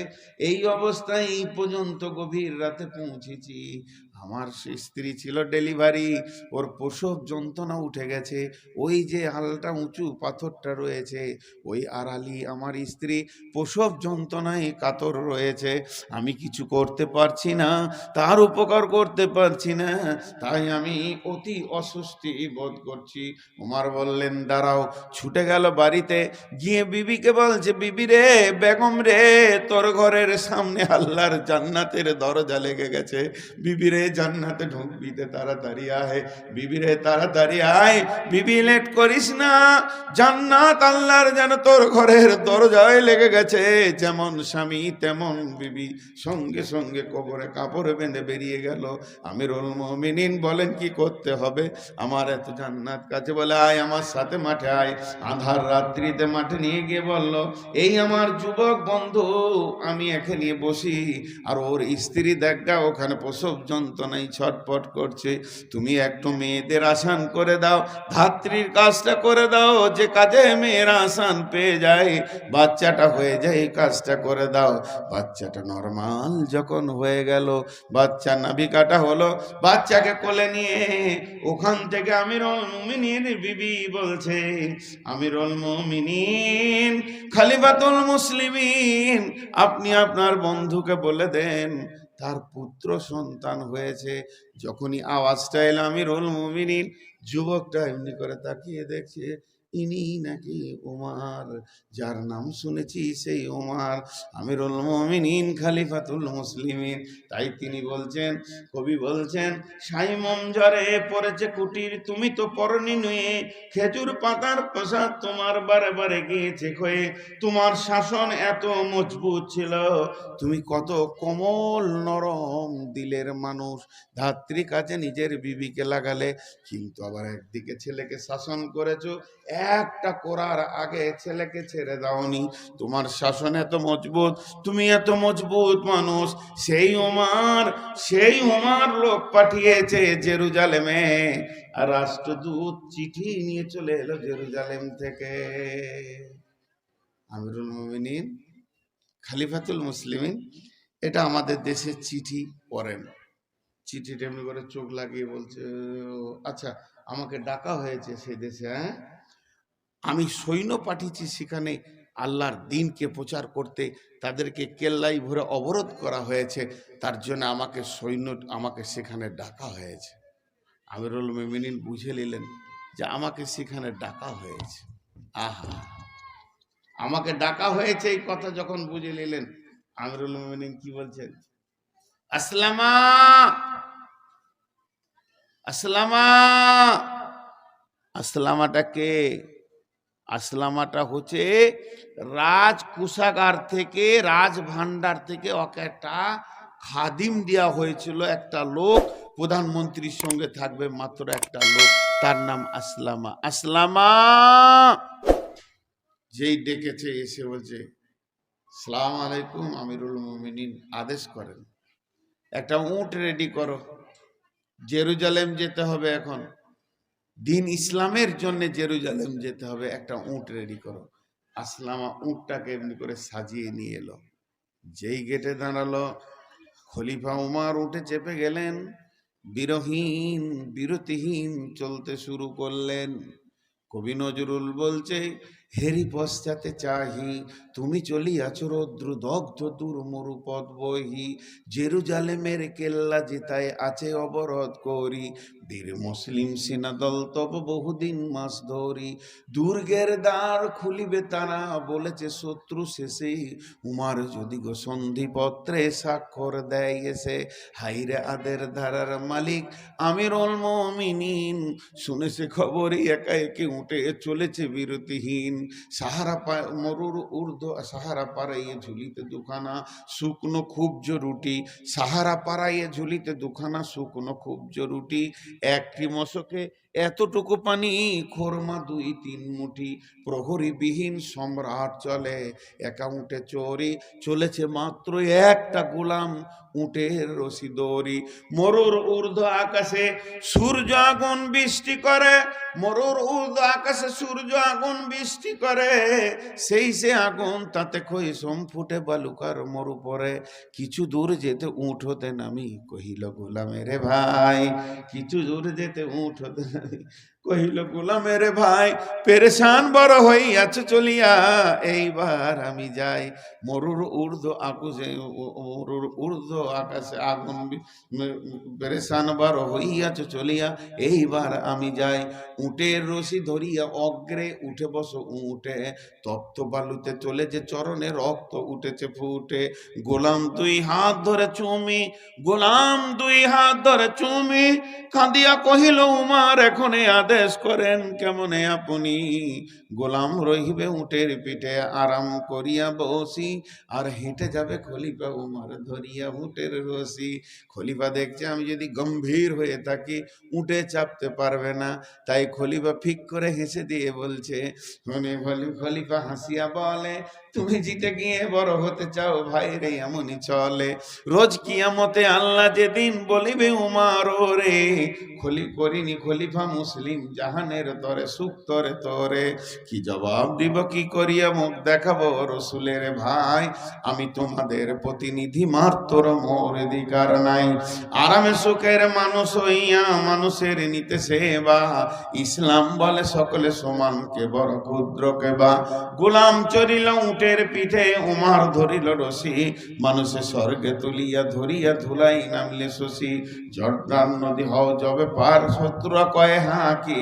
এই অবস্থায় এই পর্যন্ত গভীর রাতে পৌঁছেছি, আমার স্ত্রী ছিল ডেলিভারি, ওর প্রসব যন্ত্রণা উঠে গেছে, ওই যে হালটা উঁচু পাথরটা রয়েছে ওই আড়ালি আমার স্ত্রী প্রসব যন্ত্রণায় কাতর রয়েছে, আমি কিছু করতে পারছি না, তার উপকার করতে পারছি না, তাই আমি অতি অস্বস্তি বোধ করছি। উমার বললেন দাঁড়াও, ছুটে গেল বাড়িতে, গিয়ে বিবিকে বলছে, বিবি রে, বেগম রে, তোর ঘরের সামনে আল্লাহর জান্নাতের দরজা লেগে গেছে, বিবি রে জান্নাতে ঢুকবি তে তাড়াতাড়ি আয়, বিবি রে তাড়াতাড়ি আয়, বিবি লেট করিস না, জান্নাত আল্লাহর যেন তোর ঘরের দরজায় লেগে গেছে। যেমন স্বামী তেমন বিবি, সঙ্গে সঙ্গে কবরে কাপড় বেঁধে বেরিয়ে গেল। আমিরুল মুমিনিন বলেন কি করতে হবে, আমার এত জান্নাত কাছে, বলে আয় আমার সাথে মাঠে আয়। আধার রাত্রিতে মাঠে নিয়ে গিয়ে বলল, এই আমার যুবক বন্ধু, আমি এখানে নিয়ে বসি, আর ওর স্ত্রী দেখা ওখানে প্রসব যন্ত্রণায় ছটপট করছে, তুমি একটু মেয়েদের আসান করে দাও, ধাত্রীর কাজটা করে দাও, যে কাজে মেয়েরা আসান পেয়ে যায়, বাচ্চাটা হয়ে যায়, এই কাজটা করে দাও। বাচ্চাটা নরমাল যখন হয়ে গেল, বাচ্চা নাভি কাটা হলো, বাচ্চাকে কোলে নিয়ে ওখান থেকে আমিরুল মুমিনিন বিবি বলছে, আমিরুল মুমিনিন খলিফাতুল মুসলিমিন, আপনি আপনার বন্ধুকে বলে দেন তার পুত্র সন্তান হয়েছে। যখনই আওয়াজটা এলো আমিরুল মুমিনিন, যুবকটা এমনি করে তাকিয়ে দেখছে, ইনি নাকি ওমর, যার নাম শুনেছি সেই ওমর, আমিরুল মুমিনিন খলিফাতুল মুসলিমিন। তাই তিনি বলছেন, কবি বলছেন, সাইমম ঝরে পড়েছে কুটির, তুমি তো পরনি নুয়ে, খেজুর পাতার প্রসাদ তোমার বারে বারে গিয়েছে ক্ষয়ে, তোমার শাসন এত মজবুত ছিল, তুমি কত কোমল নরম দিলের মানুষ, ধাত্রী কাজে নিজের বিবিকে লাগালে, কিন্তু আবার একদিকে ছেলেকে শাসন করেছো, একটা করার আগে ছেলেকে ছেড়ে দাওনি, তোমার শাসন এত মজবুত, তুমি এত মজবুত মানুষ। সেই ওমর লোক পাঠিয়েছে জেরুজালেমে, আর রাষ্ট্রদূত চিঠি নিয়ে চলে এলো জেরুজালেম থেকে। আমিরুল মুমিনিন খলিফাতুল মুসলিমিন, এটা আমাদের দেশে চিঠি পড়েন, চিঠিটা এমনি করে চোখ লাগিয়ে বলছে, আচ্ছা আমাকে ডাকা হয়েছে সেই দেশে, হ্যাঁ আমি সৈন্য পাঠিয়েছি সেখানে আল্লাহর দ্বীনকে প্রচার করতে, তাদেরকে কেল্লাই ভরে অবরোধ করা হয়েছে, তার জন্য আমাকে সেখানে ডাকা হয়েছে। আমিরুল মুমিনিন বুঝে নিলেন যে আমাকে সেখানে ডাকা হয়েছে। আহা, আমাকে ডাকা হয়েছে এই কথা যখন বুঝে নিলেন, আমিরুল মুমিনিন কি বলছেন, আসলামা আসলামা। আসলামাটা কে? আসলামাটা হচ্ছে রাজ কোষাগার থেকে, রাজ ভান্ডার থেকে ওকে একটা খাদিম দেওয়া হয়েছিল, একটা লোক, প্রধানমন্ত্রীর সঙ্গে থাকবে মাত্র একটা লোক, তার নাম আসলামা। আসলামা যেই ডেকেছে এসে বলছে, সালাম আলাইকুম। আমিরুল মুমিনিন আদেশ করেন, একটা উট রেডি করো, জেরুজালেম যেতে হবে, এখন দিন ইসলামের জন্য জেরুজালেম যেতে হবে, একটা উট রেডি করো। আসলামা উটটাকে এমনি করে সাজিয়ে নিয়ে এলো, যেই গেটে দাঁড়ালো, খলিফা উমার উঠে চেপে গেলেন, বিরহীন বিরতিহীন চলতে শুরু করলেন। কবি নজরুল বলছে, হেরি পশ্চাতে চাহি, তুমি চলিয়াছ রৌদ্র দগ্ধ দূর মরুপথ বহি, জেরুজালেমের কেল্লা যেতায় আছে অবরোধ করি, বীর মুসলিম সেনাদল তব বহুদিন মাস ধরি, দুর্গের দ্বার খুলিবে তারা, বলেছে শত্রু শেষে, উমার যদি গো সন্ধিপত্রে স্বাক্ষর দেয় এসে, হাইরে আদের ধারার মালিক আমিরুল মুমিনিন, শুনেছে খবরই একা একে উঠে চলেছে বিরতিহীন, সাহারা মরুর সাহারা পাড়াইয়ে ঝুলিতে দুখানা শুকনো খুবজ রুটি, সাহারা পাড়াইয়ে ঝুলিতে দুখানা শুকনো খুবজ রুটি, একটি মশকে এতটুকু পানি খোরমা 2-3 মুঠি, প্রহরীবিহীন সম্রাট চলে, একা উঠে চড়ি চলেছে মাত্র একটা গোলাম, উটের রশি দড়ি। মরুর ঊর্ধ্ব আকাশে সূর্য আগুন বৃষ্টি করে, মরুর ঊর্ধ্ব আকাশে সূর্য আগুন বৃষ্টি করে, সেই সে আগুন তাতে খৈসম ফুটে বালুকার মরু পরে। কিছু দূর যেতে উঠ হতে নামি, কহিল গোলামের ভাই, কিছু দূর যেতে উঠ হতে নামি, কহিল গোলামের ভাই, পেরেশান বড় হইয়াছে চলিয়া, এইবার আমি যাই। মরুর ঊর্ধ্ব আকাশে, মরুর ঊর্ধ্ব আকাশে আগুন, পেরেশান বড় হইয়াছে চলিয়া, এইবার আমি যাই। উটের রশি ধরিয়া অগ্রে উঠে বসো উঠে, তপ্ত বালুতে চলে যে চরণে রক্ত উঠেছে ফুটে। গোলাম 2 হাত ধরে চুমি, গোলাম 2 হাত ধরে চুমি, কাঁদিয়া কহিল উমার এখনে আদেশ করেন কেমনে আপনি। গোলাম রহিবে উটের পিঠে আরাম করিয়া বসি, আর হেঁটে যাবে খলিফা উমার ধরিয়া উটের রশি। খলিফা দেখছে আমি যদি গম্ভীর হয়ে থাকি উঠে চাপতে পারবে না, তাই খলিফা ফিক করে হেসে দিয়ে বলছে, খলিফা হাসিয়া বলে, তুমি জিতে গিয়ে বড় হতে চাও ভাই রে এমনই চলে। রোজ কিয়ামতে আল্লাহ যেদিন বলিবে উমার রে, করিনি খলিফা মুসলিম জাহানের তরে সুখ তরে তরে। কি জবাব দিব কি করিয়া মুখ দেখাবো রসুলের ভাই, আমি তোমাদের প্রতিনিধি মাত্র মোর অধিকার নাই। আরামে সুখের মানুষ হইয়া মানুষের নিতে সেবা, ইসলাম বলে সকলে সমান কে বড় ক্ষুদ্র কে বা। গোলাম চড়িল উটের পিঠে, উমার ধরিল রশি, মানুষে স্বর্গে তুলিয়া ধরিয়া ধুলাই নামলে শশী। জর্দান নদী হও যবে পার, শত্রুরা কয়ে হাঁকি,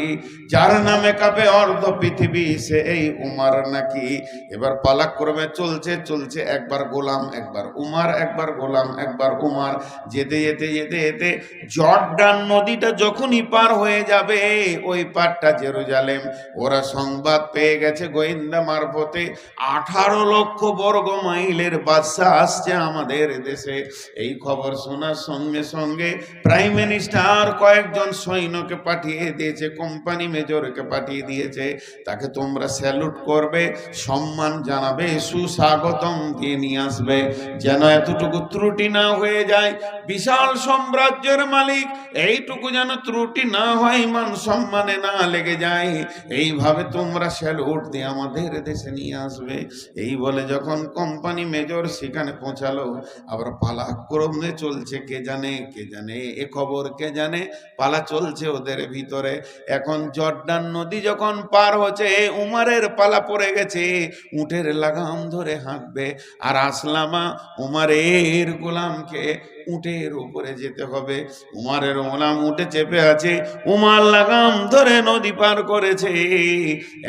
যার নামে কাঁপে অর্ধ পৃথিবী সে এই উমার নাকি। এবার পালাক্রমে চলছে চলছে, একবার গোলাম একবার উমার, একবার গোলাম একবার উমার। যেতে যেতে যেতে যেতে জর্দান নদীটা যখনই পার হয়ে যাবে, ওই পারটা জেরুজালেম। ওরা সংবাদ পেয়ে গেছে গোয়েন্দা মারফতে, 18 লক্ষ বর্গ মাইলের বাদশা আসছে আমাদের দেশে। এই খবর শোনার সঙ্গে সঙ্গে প্রাইম মিনিস্টার কয়েকজন সৈন্যকে পাঠিয়ে দিয়েছে, কোম্পানি মেজরকে পাঠিয়ে দিয়েছে, তাকে তোমরা স্যালুট করবে, সম্মান জানাবে, সুস্বাগতম দিয়ে নিয়ে আসবে, যেন এতটুকু ত্রুটি না হয়ে যায়। বিশাল সাম্রাজ্যের মালিক, এইটুকু যেন ত্রুটি না হয়, মান সম্মানে না লেগে যায়, এইভাবে তোমরা স্যালুট দিয়ে আমাদের দেশে নিয়ে আসবে। এই বলে যখন কোম্পানি মেজর সেখানে পৌঁছালো, আবার পালাক্রমে চলছে, কে জানে কে জানে এ খবর কে জানে, পালা চলছে ওদের ভিতরে। এখন জর্দান নদী যখন পার হচ্ছে, উমারের পালা পড়ে গেছে, উটের লাগাম ধরে হাঁকবে, আর আসলামা উমারের গোলামকে উটের উপরে যেতে হবে। উমারের গোলাম উঠে চেপে আছে, উমার লাগাম ধরে নদী পার করেছে।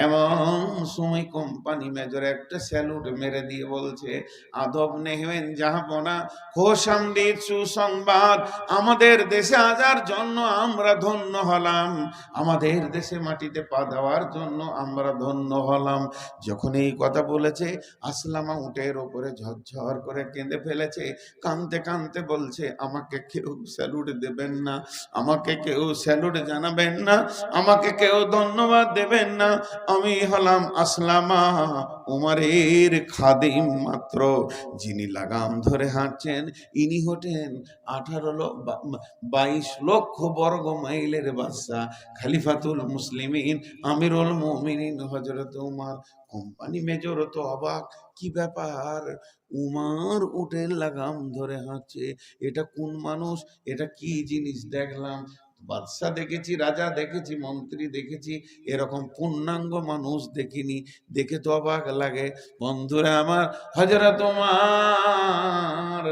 এমন সময় কোম্পানি মেজর একটা স্যালুট মেরে দিয়ে বলছে, আদব নেহেন জাহাপনা, খোশামদিদ সুসংবাদ, আমাদের দেশে আসার জন্য আমরা ধন্য হলাম, আমাদের দেশে মাটিতে পা দেওয়ার জন্য আমরা ধন্য হলাম। যখন এই কথা বলেছে, আসলামা উটের ওপরে ঝরঝর করে কেঁদে ফেলেছে, কাঁদতে কাঁদতে বলছে, আমাকে কেউ স্যালুট দেবেন না, আমাকে কেউ স্যালুট জানাবেন না, আমাকে কেউ ধন্যবাদ দেবেন না, আমি হলাম আসলামা উমারের খাদিম মাত্র, যিনি লাগাম ধরে হাঁটছেন ইনি হতেন 22 লক্ষ বর্গ মাইলের বাদশা, খলিফাতুল মুসলিমিন, আমিরুল মুমিনিন হযরত উমর। কোম্পানি মেজর তো অবাক, কি ব্যাপার, উমার উটের লাগাম ধরে হাঁটছে, এটা কোন মানুষ, এটা কি জিনিস দেখলাম, বাদশা দেখেছি, রাজা দেখেছি, মন্ত্রী দেখেছি, এরকম পূর্ণাঙ্গ মানুষ দেখিনি, দেখে তো অবাক লাগে। বন্ধুরা আমার, হযরত উমর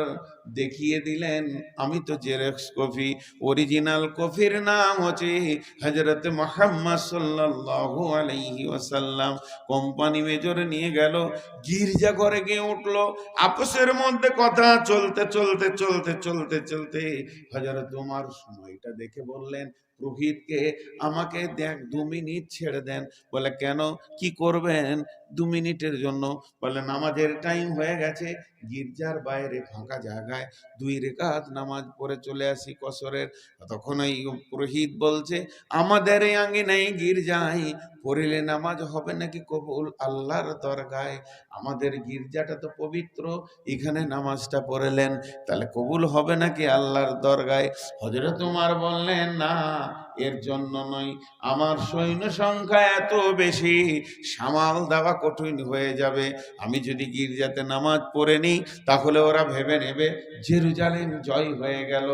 দেখিয়ে দিলেন, আমি তো জেরক্স কপি, অরিজিনাল কপির নাম হচ্ছে হযরত মুহাম্মদ সাল্লাল্লাহু আলাইহি ওয়াসাল্লাম। কোম্পানি মেজর নিয়ে গেল, গির্জা ঘরে গিয়ে উঠলো, আপসের মধ্যে কথা চলতে চলতে চলতে চলতে চলতে হযরত উমর সময়টা দেখে বললেন, পুরোহিতকে, আমাকে দেখ 2 মিনিট ছেড়ে দেন। বলে কেন, কি করবেন 2 মিনিটের জন্য? বলে নামাজের টাইম হয়ে গেছে, গির্জার বাইরে ফাঁকা জায়গায় 2 রাকাত নামাজ পড়ে চলে আসি কসরের। তখন ওই পুরোহিত বলছে, আমাদের এই আঙ্গিনায় গির্জায় পড়িলে নামাজ হবে নাকি কবুল আল্লাহর দরগায়? আমাদের গির্জাটা তো পবিত্র, এখানে নামাজটা পড়লেন, তাহলে কবুল হবে নাকি আল্লাহর দরগায়? হযরত ওমর বললেন, না, এর জন্য নয়, আমার সৈন্য সংখ্যা এত বেশি, সামাল দেওয়া কঠিন হয়ে যাবে। আমি যদি গির্জাতে নামাজ পড়ে নিই, তাহলে ওরা ভেবে নেবে জেরুজালেম জয় হয়ে গেল,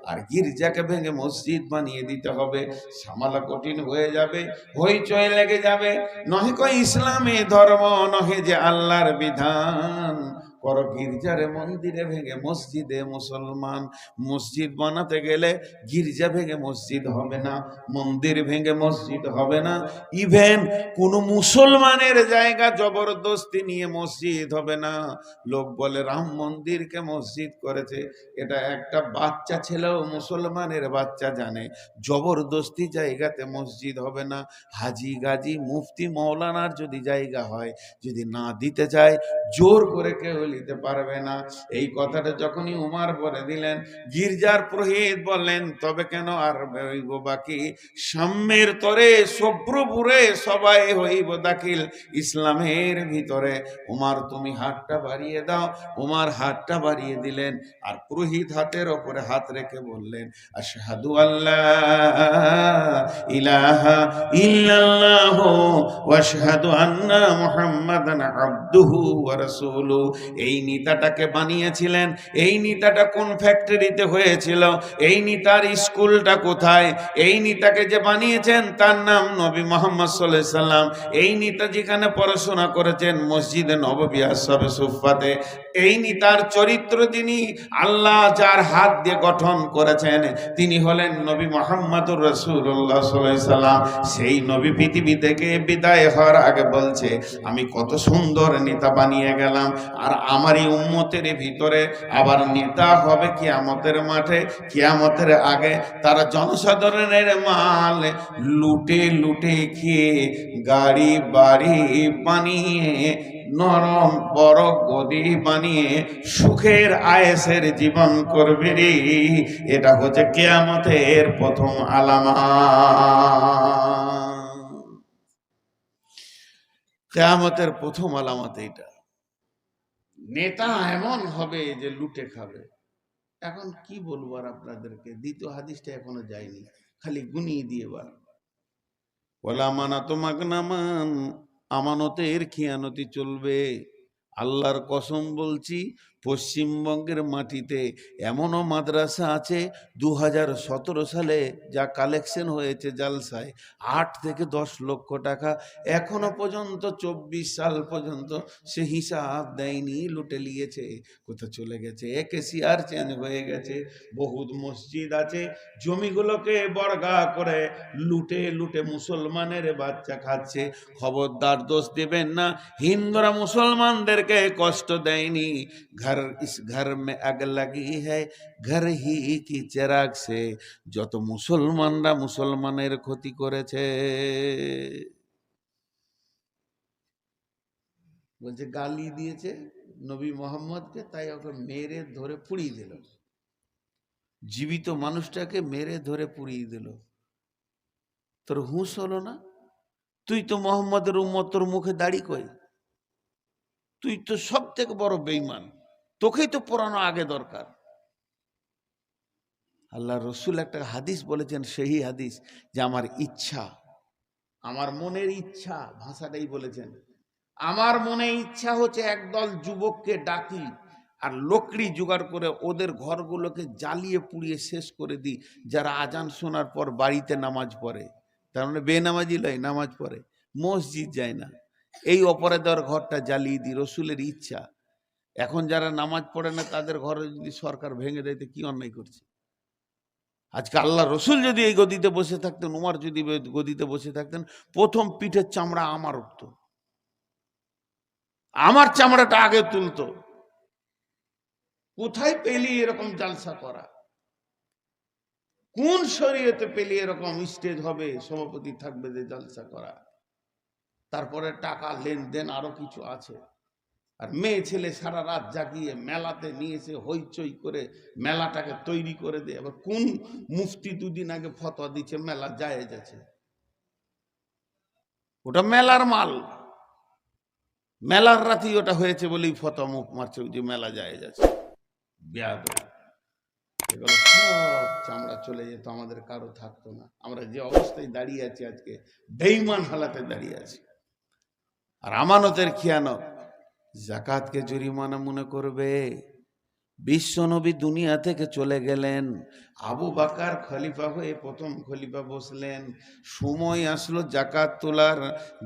আর গির্জাকে ভেঙে মসজিদ বানিয়ে দিতে হবে, সামালা কঠিন হয়ে যাবে, হইচই লেগে যাবে। নহে কই ইসলামী ধর্ম, নহে যে আল্লাহর বিধান, করো গির্জারে মন্দিরে ভেঙে মসজিদে মুসলমান। মসজিদ বানাতে গেলে গির্জা ভেঙে মসজিদ হবে না, মন্দির ভেঙে মসজিদ হবে না, ইভেন কোন মুসলমানের জায়গা জবরদস্তি নিয়ে মসজিদ হবে না। লোক বলে রাম মন্দিরকে মসজিদ করেছে, এটা একটা বাচ্চা ছেলেও, মুসলমানের বাচ্চা জানে জবরদস্তি জায়গাতে মসজিদ হবে না। হাজি গাজী মুফতি মৌলানার যদি জায়গা হয়, যদি না দিতে চায়, জোর করে কেউ নিতে পারবে না। এই কথাটা যখনই উমার বলে দিলেন, গির্জার পুরোহিত বললেন, তবে কেন আর হইব বাকি, সাম্যের তরে সভ্রপুরে সবাই হইব দাখিল ইসলামের ভিতরে। উমার তুমি হাতটা বাড়িয়ে দাও। উমার হাতটা বাড়িয়ে দিলেন, আর পুরোহিত হাতের ওপরে হাত রেখে বললেন, আশহাদু আল্লাহ ইলাহা ইল্লাল্লাহু ওয়া আশহাদু আন্না মুহাম্মাদান আবদুহু ওয়া রাসূলুহু। এই নেতাটাকে বানিয়েছিলেন, এই নেতাটা কোন ফ্যাক্টরিতে হয়েছিল, এই নেতার স্কুলটা কোথায়, এই নেতাকে যে বানিয়েছেন তার নাম নবী মুহাম্মদ সাল্লাল্লাহু আলাইহি সাল্লাম। এই নেতা যেখানে পড়াশোনা করেছেন মসজিদে নববী আসহাবে সুফফাতে, এই নেতার চরিত্র যিনি আল্লাহ যার হাত দিয়ে গঠন করেছেন, তিনি হলেন নবী মুহাম্মদুর রাসূলুল্লাহ সাল্লাল্লাহু আলাইহি সাল্লাম। সেই নবী পৃথিবী থেকে বিদায় হওয়ার আগে বলছে, আমি কত সুন্দর নেতা বানিয়ে গেলাম, আর আমারই উম্মতের ভিতরে আবার নেতা হবে কিয়ামতের মাঠে। কিয়ামতের আগে তারা জনসাধারণের মাল লুটে লুটে খেয়ে গাড়ি বাড়ি বানিয়ে, নরম বড় গদি বানিয়ে সুখের আয়েসের জীবন করবে রে। এটা হচ্ছে কিয়ামতের প্রথম আলামত। কিয়ামতের প্রথম আলামত এইটা। নেতা এমন হবে যে লুটে খাবে। এখন কি বলবো আর আপনাদেরকে, দ্বিতীয় হাদিসটা এখনো যায়নি, খালি গুনিয়ে দিয়ে বার। ওয়ালা মানাতু মাগনামান, আমানতের খিয়ানতি চলবে। আল্লাহর কসম বলছি, পশ্চিমবঙ্গের মাটিতে এমনও মাদ্রাসা আছে 2017 সালে যা কালেকশন হয়েছে জালসায় 8 থেকে 10 লক্ষ টাকা, এখনো পর্যন্ত 24 সাল পর্যন্ত সে হিসাব দেয়নি, লুটে নিয়েছে। কোথায় চলে গেছে? কেসিআর চেঞ্জ হয়ে গেছে। বহুত মসজিদ আছে, জমিগুলোকে বর্গা করে লুটে লুটে মুসলমানের বাচ্চা খাচ্ছে। খবরদার, দোষ দেবেন না, হিন্দুরা মুসলমানদেরকে কষ্ট দেয়নি। ঘর ইস ঘর মে আগ লাগি হ্যায় ঘর হি কি চিরাগ সে, যত মুসলমানরা মুসলমানের ক্ষতি করেছে। বলছে গালি দিয়েছে নবী মোহাম্মদকে, তাই ওকে মেরে ধরে পুড়িয়ে দিল। জীবিত মানুষটাকে মেরে ধরে পুড়িয়ে দিল। তোর হুঁশ হলো না? তুই তো মোহাম্মদের উম্মত, তোর মুখে দাড়ি কই? তুই তো সব থেকে বড় বেঈমান, তোকেই তো পড়ানো আগে দরকার। আল্লাহ রসুল একটা হাদিস বলেছেন, সেই হাদিস, যে আমার ইচ্ছা, আমার মনের ইচ্ছা, ভাষাটাই বলেছেন, আমার মনে ইচ্ছা হচ্ছে একদল যুবককে ডাকি আর লকড়ি জোগাড় করে ওদের ঘরগুলোকে জ্বালিয়ে পুড়িয়ে শেষ করে দিই, যারা আজান শোনার পর বাড়িতে নামাজ পড়ে। তার মানে বেনামাজি লয়, নামাজ পড়ে, মসজিদ যায় না, এই অপরাধের ঘরটা জ্বালিয়ে দিই। রসুলের ইচ্ছা। এখন যারা নামাজ পড়ে না তাদের ঘরে যদি সরকার ভেঙে দেয়, কি অন্যায় করছে? আজকে আল্লাহ রসুল যদি এই গদিতে বসে থাকতেন, উমর যদি গদিতে বসে থাকতেন, প্রথম পিঠের চামড়া আমার উঠত, আমার চামড়াটা আগে তুলতো। কোথায় পেলি এরকম জালসা করা? কোন শরীয়তে পেলে এরকম স্টেজ হবে, সভাপতি থাকবে যে জলসা করা, তারপরে টাকা লেনদেন আরো কিছু আছে। আর মেয়ে ছেলে সারা রাত জাগিয়ে মেলাতে নিয়েছে, হইচই করে মেলাটাকে তৈরি করে দেয়। আবার কোন মুফতি দুদিন আগে ফতোয়া দিচ্ছে মেলা জায়েজ আছে, ওটা মেলার মাল, মেলার রাতি ওটা হয়েছে বলেই ফতোয়া মুখ মারছে যে মেলা জায়েজ আছে। বেয়াদব, এগুলো সব চামড়া চলে যেত, আমাদের কারো থাকতো না। আমরা যে অবস্থায় দাঁড়িয়ে আছি আজকে, বেঈমান হালাতে দাঁড়িয়ে আছি। আর আমানতের খিয়ানত, যাকাতকে জরিমানা মনে করবে। বিশ্বনবী দুনিয়া থেকে চলে গেলেন, আবু বকর খলিফা হয়ে প্রথম খলিফা বসলেন। সময় আসলো জাকাত তোলার,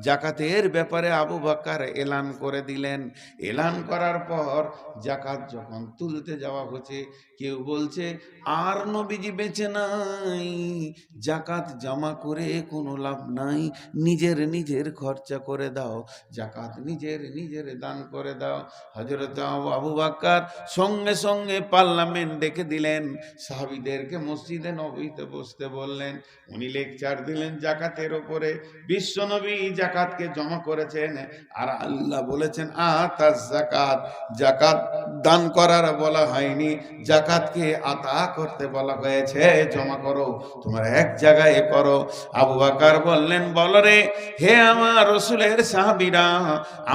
জাকাতের ব্যাপারে আবু বকর এলান করে দিলেন। এলান করার পর জাকাত যখন তুলতে যাওয়া হচ্ছে, কেউ বলছে আর নবীজি বেঁচে নাই, জাকাত জমা করে কোনো লাভ নাই, নিজের নিজের খরচা করে দাও, জাকাত নিজের নিজের দান করে দাও। হযরত আবু বকর সঙ্গে সঙ্গে পার্লামেন্ট ডেকে দিলেন, সাহাবীদেরকে মসজিদে নববীতে বসতে বললেন। উনি লেকচার দিলেন জাকাতের উপরে। বিশ্বনবী জাকাতকে জমা করেছেন, আর আল্লাহ বলেছেন আতাজ জাকাত, জাকাত দান করার বলা হয়নি, জাকাতকে আতা করতে বলা হয়েছে। জমা করো, তোমরা এক জায়গায় করো। আবু বকর বললেন, বলো রে হে আমার রাসূলের সাহাবীরা,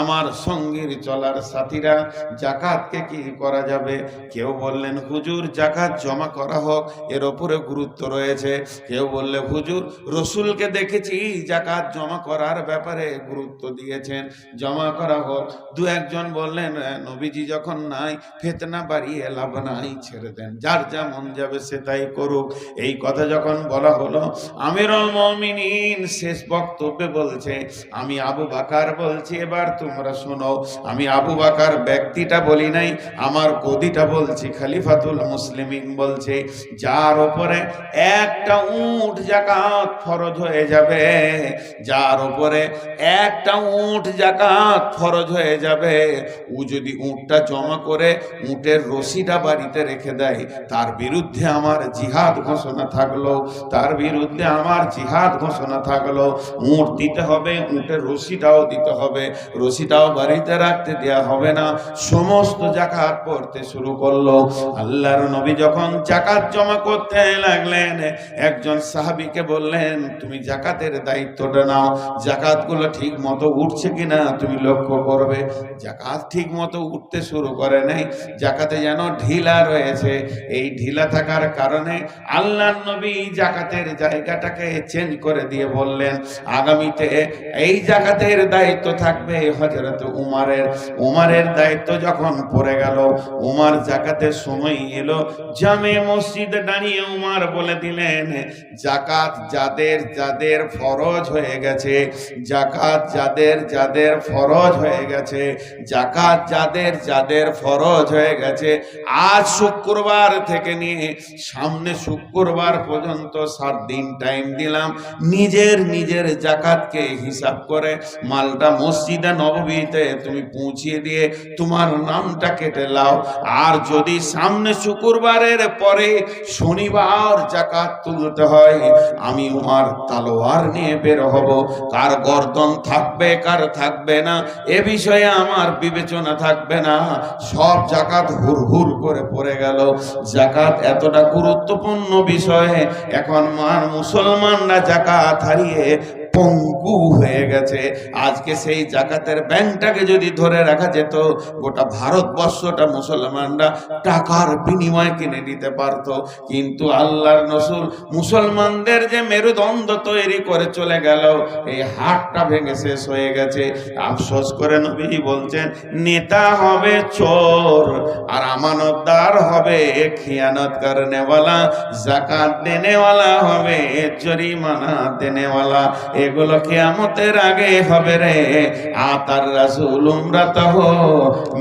আমার সঙ্গীর চলার সাথীরা, জাকাতকে কি করা যাবে? কেউ বললেন হুজুর জাকাত জমা করা হোক, এর উপরে গুরুত্ব রয়েছে। কেউ বললে হুজুর রসুলকে দেখেছি জাকাত জমা করার ব্যাপারে গুরুত্ব দিয়েছেন, জমা করা হোক। দু একজন বললেন নবীজি যখন নাই, ফিতনা বাড়িয়ে লাভ নাই, ছেড়ে দেন, যার যা মন যাবে সে তাই করুক। এই কথা যখন বলা হলো, আমিরুল মুমিনিন শেষ বক্তব্যে বলছে, আমি আবু বকর বলছি, এবার তোমরা শোনো। আমি আবু বকর ব্যক্তিটা বলি নাই, আমার গদিটা বলছি, খলিফাতুল মুসলিমিন বলছে, যার উপরে একটা উট জাকাত ফরজ হয়ে যাবে, যার উপরে একটা উট জাকাত ফরজ হয়ে যাবে, ও যদি উটটা জমা করে উটের রশিটা বাড়িতে রেখে দেয়, তার বিরুদ্ধে আমার জিহাদ ঘোষণা থাকলো, তার বিরুদ্ধে আমার জিহাদ ঘোষণা থাকলো। উট দিতে হবে, উটের রশিটাও দিতে হবে, রশিটাও বাড়িতে রাখতে দেয়া হবে না। সমস্ত জাকাত পড়তে শুরু করলো। আল্লাহর নবী যখন জাকাত জমা করতে লাগলেন, একজন সাহাবীকে বললেন, তুমি জাকাতের দায়িত্বটা নাও, জাকাতগুলো ঠিক মতো উঠছে কিনা তুমি লক্ষ্য করবে। জাকাত ঠিক মতো উঠতে শুরু করে নাই, জাকাতে যেন ঢিলা রয়েছে। এই ঢিলা থাকার কারণে আল্লাহর নবী জাকাতের জায়গাটাকে চেঞ্জ করে দিয়ে বললেন, আগামীতে এই জাকাতের দায়িত্ব থাকবে হযরত উমারের। উমারের দায়িত্ব যখন পড়ে গেল, উমার জাকাতের সময় এলো, জামে মসজিদে দাঁড়িয়ে উমার বলে দিলেন, জাকাত যাদের যাদের ফরজ হয়ে গেছে, জাকাত যাদের যাদের ফরজ হয়ে গেছে, জাকাত যাদের যাদের ফরজ হয়ে গেছে, আজ শুক্রবার থেকে নিয়ে সামনে শুক্রবার পর্যন্ত 7 দিন টাইম দিলাম, নিজের নিজের জাকাতকে হিসাব করে মালটা মসজিদে নববীতে তুমি পৌঁছিয়ে দিয়ে তোমার নামটা কেটে লাও। আর যদি সামনে শুক্রবারের পরে শনিবার জাকাত তুলতে হয়, আমি উমার তলোয়ার নিয়ে বের হব, কার গর্দন থাকবে কার থাকবে না এ বিষয়ে আমার বিবেচনা থাকবে না। সব জাকাত হুর হুর করে পড়ে গেল। জাকাত এতটা গুরুত্বপূর্ণ বিষয়, এখন মুসলমানরা জাকাত হারিয়ে পঙ্গু হয়ে গেছে। আজকে সেই জাকাতের ব্যাংকটাকে যদি ধরে রাখা যেত, গোটা ভারতবর্ষটা মুসলমানরা টাকার বিনিময়ে কিনে নিতে পারত। কিন্তু আল্লাহর রাসূল মুসলমানদের যে মেরুদণ্ড তৈরি করে চলে গেল, এই হাটটা ভেঙে শেষ হয়ে গেছে। আফসোস করে নবী বলছেন, নেতা হবে চোর আর আমানতদার হবে খিয়ানত করনেওয়ালা, জাকাত দেনেওয়ালা হবে জরিমানা দেনেওয়ালা। এ এগুলো কিয়ামতের আগে হবে রে। আতার রাসূল উমরাতাহ,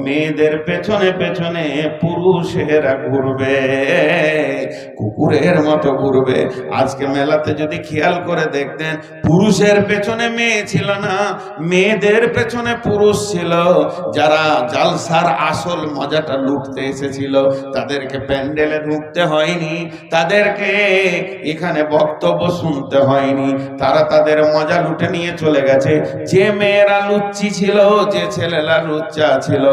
মেয়েদের পেছনে পেছনে পুরুষেরা ঘুরবে, কুকুরের মতো ঘুরবে। আজকে মেলাতে যদি খেয়াল করে দেখতেন, পুরুষের পেছনে মেয়ে ছিল না, মেয়েদের পেছনে পুরুষ ছিল। যারা জালসার আসল মজাটা লুটতে এসেছিল, তাদেরকে প্যান্ডেলে ঢুকতে হয়নি, তাদেরকে এখানে বক্তব্য শুনতে হয়নি, তারা তাদের মজা লুটে নিয়ে চলে গেছে। যে মেয়েরা লুচ্চি ছিল, যে ছেলেরা লুচ্চা ছিল,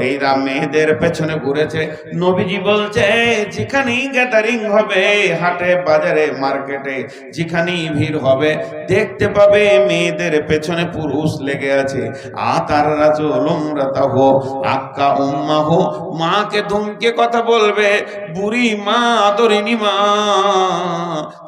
এইরা মেয়েদের পেছনে ঘুরেছে। নবীজি বলছে, যেখানেই গ্যাদারিং হবে, হাটে বাজারে মার্কেটে যেখানেই ভিড় হবে, দেখতে পাবে মেয়েদের পেছনে পুরুষ লেগে আছে। আতার রাজুল উমরাতাহ আক্কা উম্মাহ, মাকে ধমকে কথা বলবে, বুড়ি মা, আদরিনী মা।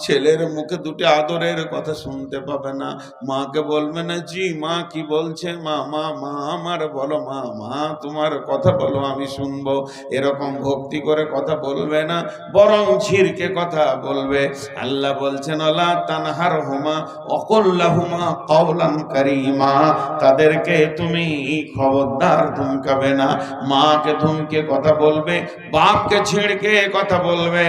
ছেলের মুখে দুটি আদরের কথা শুনতে পাবে না, মাকে বলবে না জি মা কি বলছে মা, মা মা আমার বলো, মা মা তোমার কথা বলো আমি শুনবো। এরকম ভক্তি করে কথা বলবে না, বরং ছিরকে কথা বলবে। আল্লাহ বলছেন, আল্লাহ তানহার হুমা অকুল্লাহুমা কওলান কারীমা, তাদেরকে তুমি খবরদার ধমকাবে না। মাকে ধমকে কথা বলবে, বাপকে ছিড়কে কথা বলবে।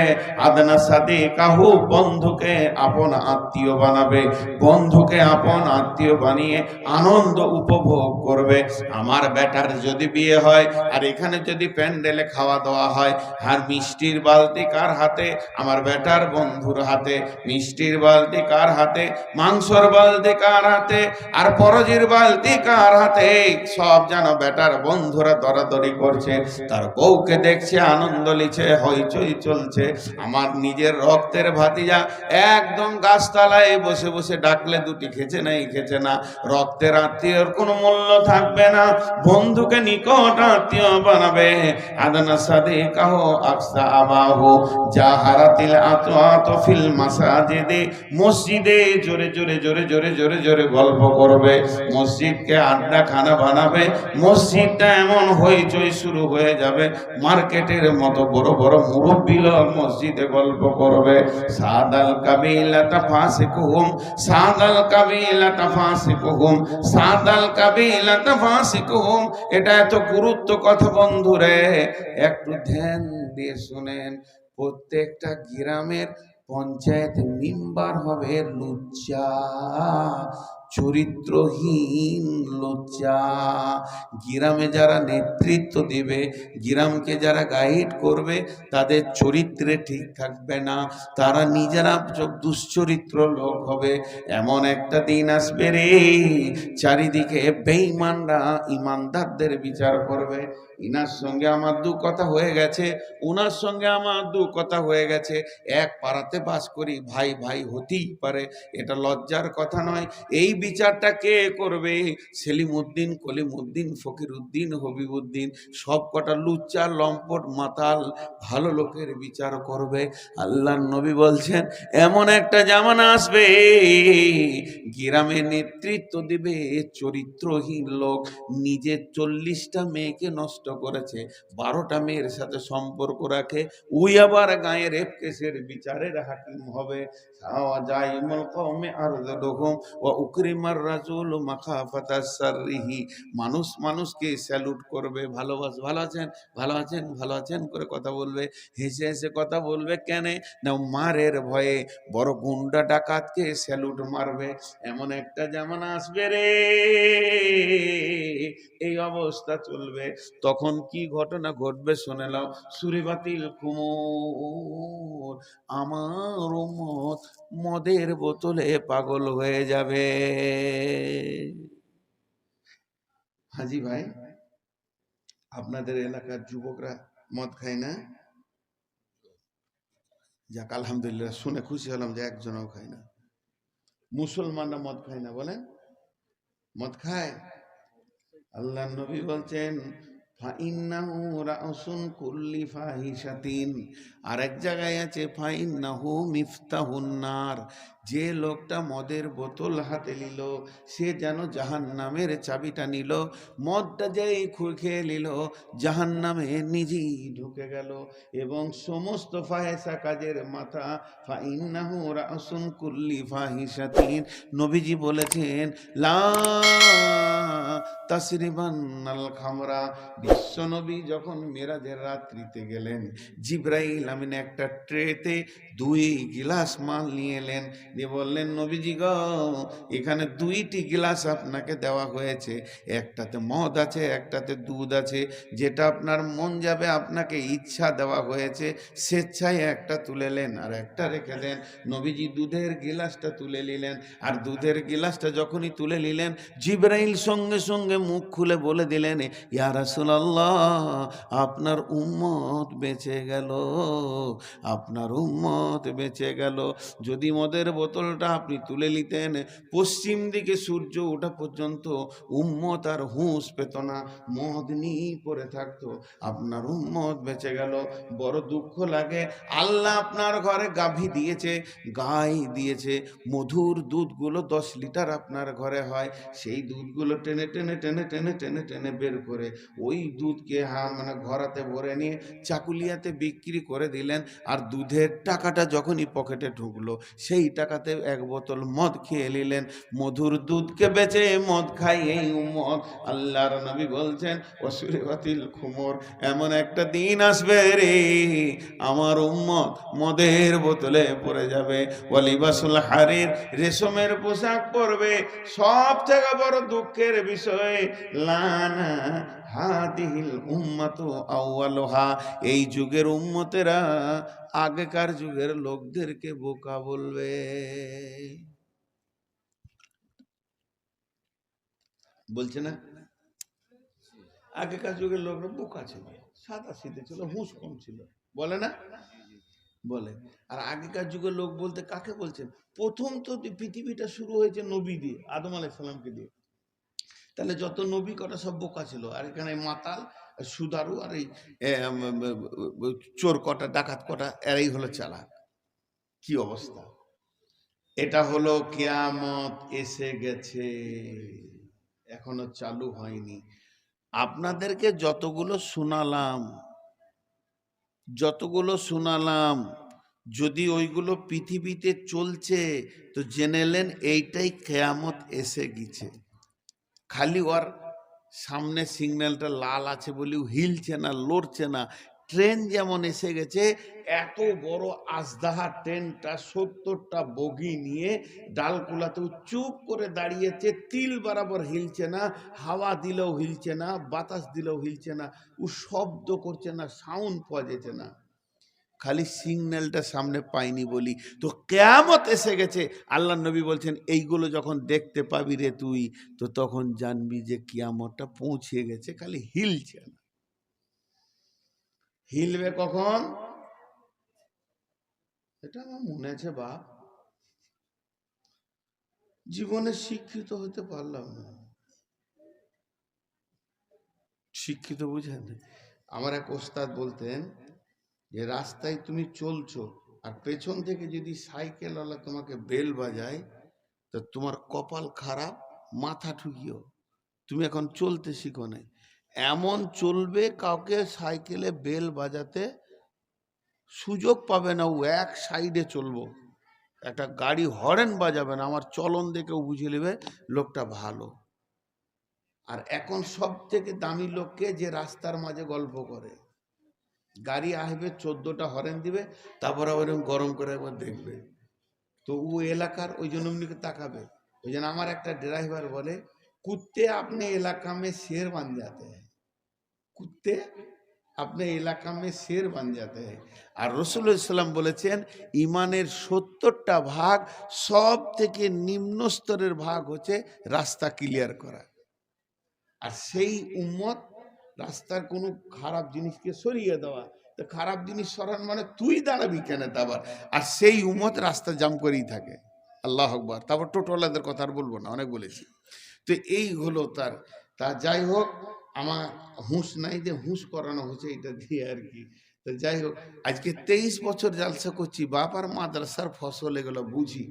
আদনা সাদিকাহু, বন্ধুকে আপন আত্মীয় বানাবে, বন্ধুকে আপন আত্মীয় বানিয়ে আনন্দ উপভোগ করবে। আমার বেটার যদি বিয়ে হয়, আর এখানে যদি প্যান্ডেলে খাওয়া দাওয়া হয়, আর মিষ্টির বালতি কার হাতে? আমার বেটার বন্ধুর হাতে। মিষ্টির বালতি কার হাতে? মাংসর বালতি কার হাতে? আর পরজির বালতি কার হাতে? সব যেন বেটার বন্ধুরা দরাদরি করছে, তার বউকে দেখছে, আনন্দ লিছে, হইচই চলছে। আমার নিজের রক্তের ভাতিজা একদম গাছতলায় বসে বসে ডাকলে দুটি খেছে নাই, খেছে না। রক্তের আত্মীয়র কোনো মূল্য থাকবে না, বন্ধুকে নিকট আত্মীয় বানাবে। আদনা সাদিকাহ আকসা আবাহু, জাহারাতিল আতওয়াত ফিল মাসাজিদে, মসজিদে জোরে জোরে জোরে জোরে জোরে জোরে গল্প করবে, মসজিদকে আড্ডা খানা বানাবে। মসজিদটা এমন হইচই শুরু হয়ে যাবে, মার্কেটের মতো বড় বড় মুরব্বী লোক মসজিদে গল্প করবে। সাদাল কাবিলাতা ফাসিকুহুম, সাদাল কাবিলাতা ফাসিকুহুম, সাদাল কাবিলাতা ফাসিকুহুম। এটা এত গুরুত্ব কথা বন্ধুরে, একটু ধ্যান দিয়ে শুনেন। প্রত্যেকটা গ্রামের পঞ্চায়েত মেম্বার হবে লুচ্চা, চরিত্রহীন লুচ্চা। গ্রামে যারা নেতৃত্ব দিবে, গ্রামকে যারা গাইড করবে, তাদের চরিত্রে ঠিক থাকবে না, তারা নিজেরা দুশ্চরিত্র লোক হবে। এমন একটা দিন আসবে রে, চারিদিকে বেঈমানরা ইমানদারদের বিচার করবে। ইনার সঙ্গে আমার দু কথা হয়ে গেছে, উনার সঙ্গে আমার দু কথা হয়ে গেছে, এক পাড়াতে বাস করি, ভাই ভাই হতেই পারে, এটা লজ্জার কথা নয়। এই বিচারটা কে করবে? সেলিমউদ্দিন, কলিমউদ্দিন, ফকিরউদ্দিন, হবিবউদ্দিন, সব কটা লুচ্চা লম্পট মাতাল ভালো লোকের বিচার করবে। আল্লাহর নবী বলছেন, এমন একটা জামানা আসবে, গ্রামে নেতৃত্ব দিবে চরিত্রহীন লোক। নিজে 40টা মেয়েকে নষ্ট করেছে, 12টা মেয়ের সাথে সম্পর্ক রাখে, ওই আবার গায়ের রেপ কেসের বিচারের হাকিম হবে। মানুষ মানুষকে স্যালুট করবে, ভালোবাসে, ভালো আছেন, ভালো আছেন, ভালো আছেন করে কথা বলবে, হেসে হেসে কথা বলবে। কেন না? মারের ভয়ে বড় গুন্ডা ডাকাতকে স্যালুট মারবে। এমন একটা জামানা আসবে রে, এই অবস্থা চলবে। তখন কি ঘটনা ঘটবে শুনে নাও। সুরিবাতিল কুমুর, আমার উম্মত মদের বোতলে পাগল হয়ে যাবে। হাজি ভাই, আপনাদের এলাকার যুবকরা মদ খায় না? যাক আলহামদুলিল্লাহ, শুনে খুশি হলাম যে একজনও খায় না। মুসলমানরা মদ খায় না? বলেন, মদ খায়? আল্লাহ নবী বলছেন, ফাইন্নাহু রাউসুন কুল্লি ফাহিশাতিন, আরেক জায়গায় আছে ফাইন্নাহু মিফতাহুন নার, যে লোকটা মদের বোতল হাতে নিল সে যেন জাহান্নামের চাবিটা নিল, মদটা যেই খেয়ে নিল জাহান্নামে নিজেই ঢুকে গেল। এবং সমস্ত ফাহেসা কাজের মাথা ফাইন্নাহু রাউসুন কুল্লি ফাহিশাতিন। নবীজি বলেছেন লা তাসরিবান্নাল খামরা। বিশ্বনবী যখন মেরাজের রাত্রিতে গেলেন, জিব্রাইল আমিন একটা ট্রেতে 2 গিলাস মাল নিয়ে এলেন, দিয়ে বললেন নবীজি গো, এখানে 2টি গিলাস আপনাকে দেওয়া হয়েছে, একটাতে মদ আছে একটাতে দুধ আছে, যেটা আপনার মন যাবে আপনাকে ইচ্ছা দেওয়া হয়েছে, স্বেচ্ছায় একটা তুলে নেন আর একটা রেখে দেন। নবীজি দুধের গিলাসটা তুলে নিলেন, আর দুধের গিলাসটা যখনই তুলে নিলেন জিব্রাইল সঙ্গে সঙ্গে মুখ খুলে বলে দিলেন ইয়া রাসূলুল্লাহ, আপনার উম্মত বেঁচে গেল, আপনার উম্মত বেঁচে গেল। যদি মদের বোতলটা আপনি তুলে নিতেন, পশ্চিম দিকে সূর্য ওঠা পর্যন্ত উম্মত আর হুঁশ পেত না, মদ নিয়েই পড়ে থাকতো, আপনার উম্মত বেঁচে গেল। বড় দুঃখ লাগে, আল্লাহ আপনার ঘরে গাভী দিয়েছে, গাই দিয়েছে, মধুর দুধগুলো 10 লিটার আপনার ঘরে হয়, সেই দুধগুলো টেনে টেনে টেনে টেনে টেনে টেনে বের করে ওই দুধকে ঘরাতে ভরে নিয়ে চাকুলিয়াতে বিক্রি করে দিলেন। আর দুধের টাকাটা যখনই পকেটে ঢুকলো সেই টাকাতে 1 বোতল মদ খেয়ে নিলেন। মধুর দুধকে বেচে মদ খাই এই উম্মত। আল্লাহর নবী বলছেন ওয়াসুরিবাতিল খুমর, এমন একটা দিন আসবে রে আমার উম্মত মদের বোতলে পড়ে যাবে। ওয়ালিবাসুল হারির, রেশমের পোশাক পরবে। সব থেকে বড় দুঃখের বিষয় লানা হাদিহিল উম্মাতু আউয়ালুহা, এই যুগের উম্মতেরা আগেকার যুগের লোকদেরকে বোকা বলবে। বলছে না, আগেকার যুগের লোকরা বোকা ছিল, সাদা সিধে ছিল, হুঁশ কম ছিল, বলে না? বলে। আর আগেকার যুগের লোক বলতে কাকে বলছেন? প্রথম তো পৃথিবীটা শুরু হয়েছে নবী দিয়ে, আদম আলাইহিস সালামকে দিয়ে। তাহলে যত নবী কটা সব বোকা ছিল, আর এখানে মাতাল, সুদারু, আর এই চোর কটা, ডাকাত কটা, এরাই হলো চালাক। কি অবস্থা! এটা হলো কিয়ামত এসে গেছে, এখনো চালু হয়নি। আপনাদেরকে যতগুলো শোনালাম, যদি ওইগুলো পৃথিবীতে চলছে তো জেনেলেন এইটাই কিয়ামত এসে গেছে। খালি ওর সামনে সিগন্যালটা লাল আছে বলেও হিলছে না, লড়ছে না। ট্রেন যেমন এসে গেছে, এত বড় আজদাহা ট্রেনটা 70টা বগি নিয়ে ডালকুলাতেও চুপ করে দাঁড়িয়েছে, তিল বরাবর হিলছে না, হাওয়া দিলেও হিলছে না, বাতাস দিলেও হিলছে না, ও শব্দ করছে না, সাউন্ড পাওয়া যেছে না, খালি সিগন্যালটা সামনে পাইনি বলি। তো কিয়ামত এসে গেছে। আল্লাহ নবী বলছেন এইগুলো যখন দেখতে পাবি রে তুই, তো তখন জানবি যে কিয়ামতটা পৌঁছে গেছে, খালি হিলছে না। হিলবে কখন? এটা আমার মনে আছে বাপ, জীবনে শিক্ষিত হতে পারলাম না। শিক্ষিত বুঝেন? আমার এক ওস্তাদ বলতেন যে রাস্তায় তুমি চলছো আর পেছন থেকে যদি সাইকেলওয়ালা তোমাকে বেল বাজায় তো তোমার কপাল খারাপ, মাথা ঠুকিও, তুমি এখন চলতে শিখো নাই। এমন চলবে কাউকে সাইকেলে বেল বাজাতে সুযোগ পাবে না, ও এক সাইডে চলবো, একটা গাড়ি হর্ন বাজাবে না, আমার চলন দেখেও বুঝে নেবে লোকটা ভালো। আর এখন সব থেকে দামি লোককে যে রাস্তার মাঝে গল্প করে, গাড়ি আসবে 14টা হর্ন দিবে, তারপর আবার গরম করে একবার দেখবে, তো ও এলাকার ওই জন্য এমনিকে তাকাবে। ওই জন্য আমার একটা ড্রাইভার বলে কুত্তে আপনি এলাকা মে শের বান যাতে হ্যাঁ, কুত্তে আপনি এলাকা মে শের বান যাতে হ্যাঁ। আর রাসূলুল্লাহ সাল্লাল্লাহু আলাইহি ওয়াসাল্লাম বলেছেন ইমানের 70টা ভাগ, সব থেকে নিম্ন স্তরের ভাগ হচ্ছে রাস্তা ক্লিয়ার করা। আর সেই উম্মত রাস্তার কোনো খারাপ জিনিসকে সরিয়ে দেওয়া। তো খারাপ জিনিস সরান মানে তুই দাঁড়াবি কেন আবার? আর সেই উম্মত রাস্তা জাম করেই থাকে। আল্লাহু আকবার। তারপর টোটোওয়ালাদের কথা আর বলবো না, অনেক বলেছি। তো এই হলো তার। তা যাই হোক, আমার হুঁশ নাই যে হুঁশ করানো হচ্ছে এটা দিয়ে আর কি। তো যাই হোক, আজকে 23 বছর জালসা করছি, বাপ আর মাদ্রাসার ফসল এগুলো বুঝি,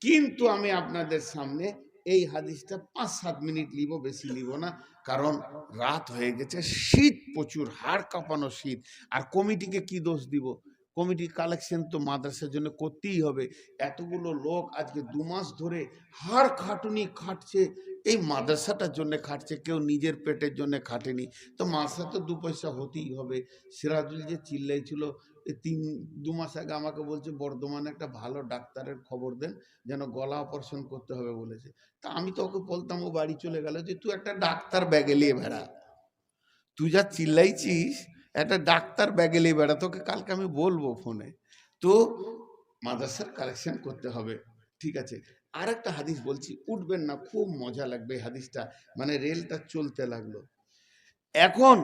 কিন্তু আমি আপনাদের সামনে এই হাদিসটা 5-7 মিনিট নিব, বেশি নিব না, কারণ রাত হয়ে গেছে, শীত প্রচুর, হাড় কাঁপানো শীত। আর কমিটিকে কি দোষ দিব? কমিটি কালেকশন তো মাদ্রাসার জন্য করতেই হবে। এতগুলো লোক আজকে 2 মাস ধরে হাড় খাটুনি খাটছে, এই মাদ্রাসাটার জন্য খাটছে, কেউ নিজের পেটের জন্য খাটেনি। তো মাসে তো 2 পয়সা হতেই হবে। সিরাজুল যে চিল্লাইছিল, 2 মাস আগে আমাকে বলছে বর্ধমানে একটা ভালো ডাক্তারের খবর দেন, যেন গলা অপারেশন করতে হবে বলেছে। তা আমি তো ওকে বলতাম, ও বাড়ি চলে গেল, যে তুই একটা ডাক্তার ব্যাগে নিয়ে বেড়া, তুই যা চিল্লাইছিস, একটা ডাক্তার ব্যাগে নিয়ে বেড়া, তোকে কালকে আমি বলবো ফোনে। তো মাদ্রাসার কালেকশন করতে হবে, ঠিক আছে। আর একটা হাদিস বলছি, উঠবেন না, খুব মজা লাগবে এই হাদিসটা, মানে রেলটা চলতে লাগলো। এখন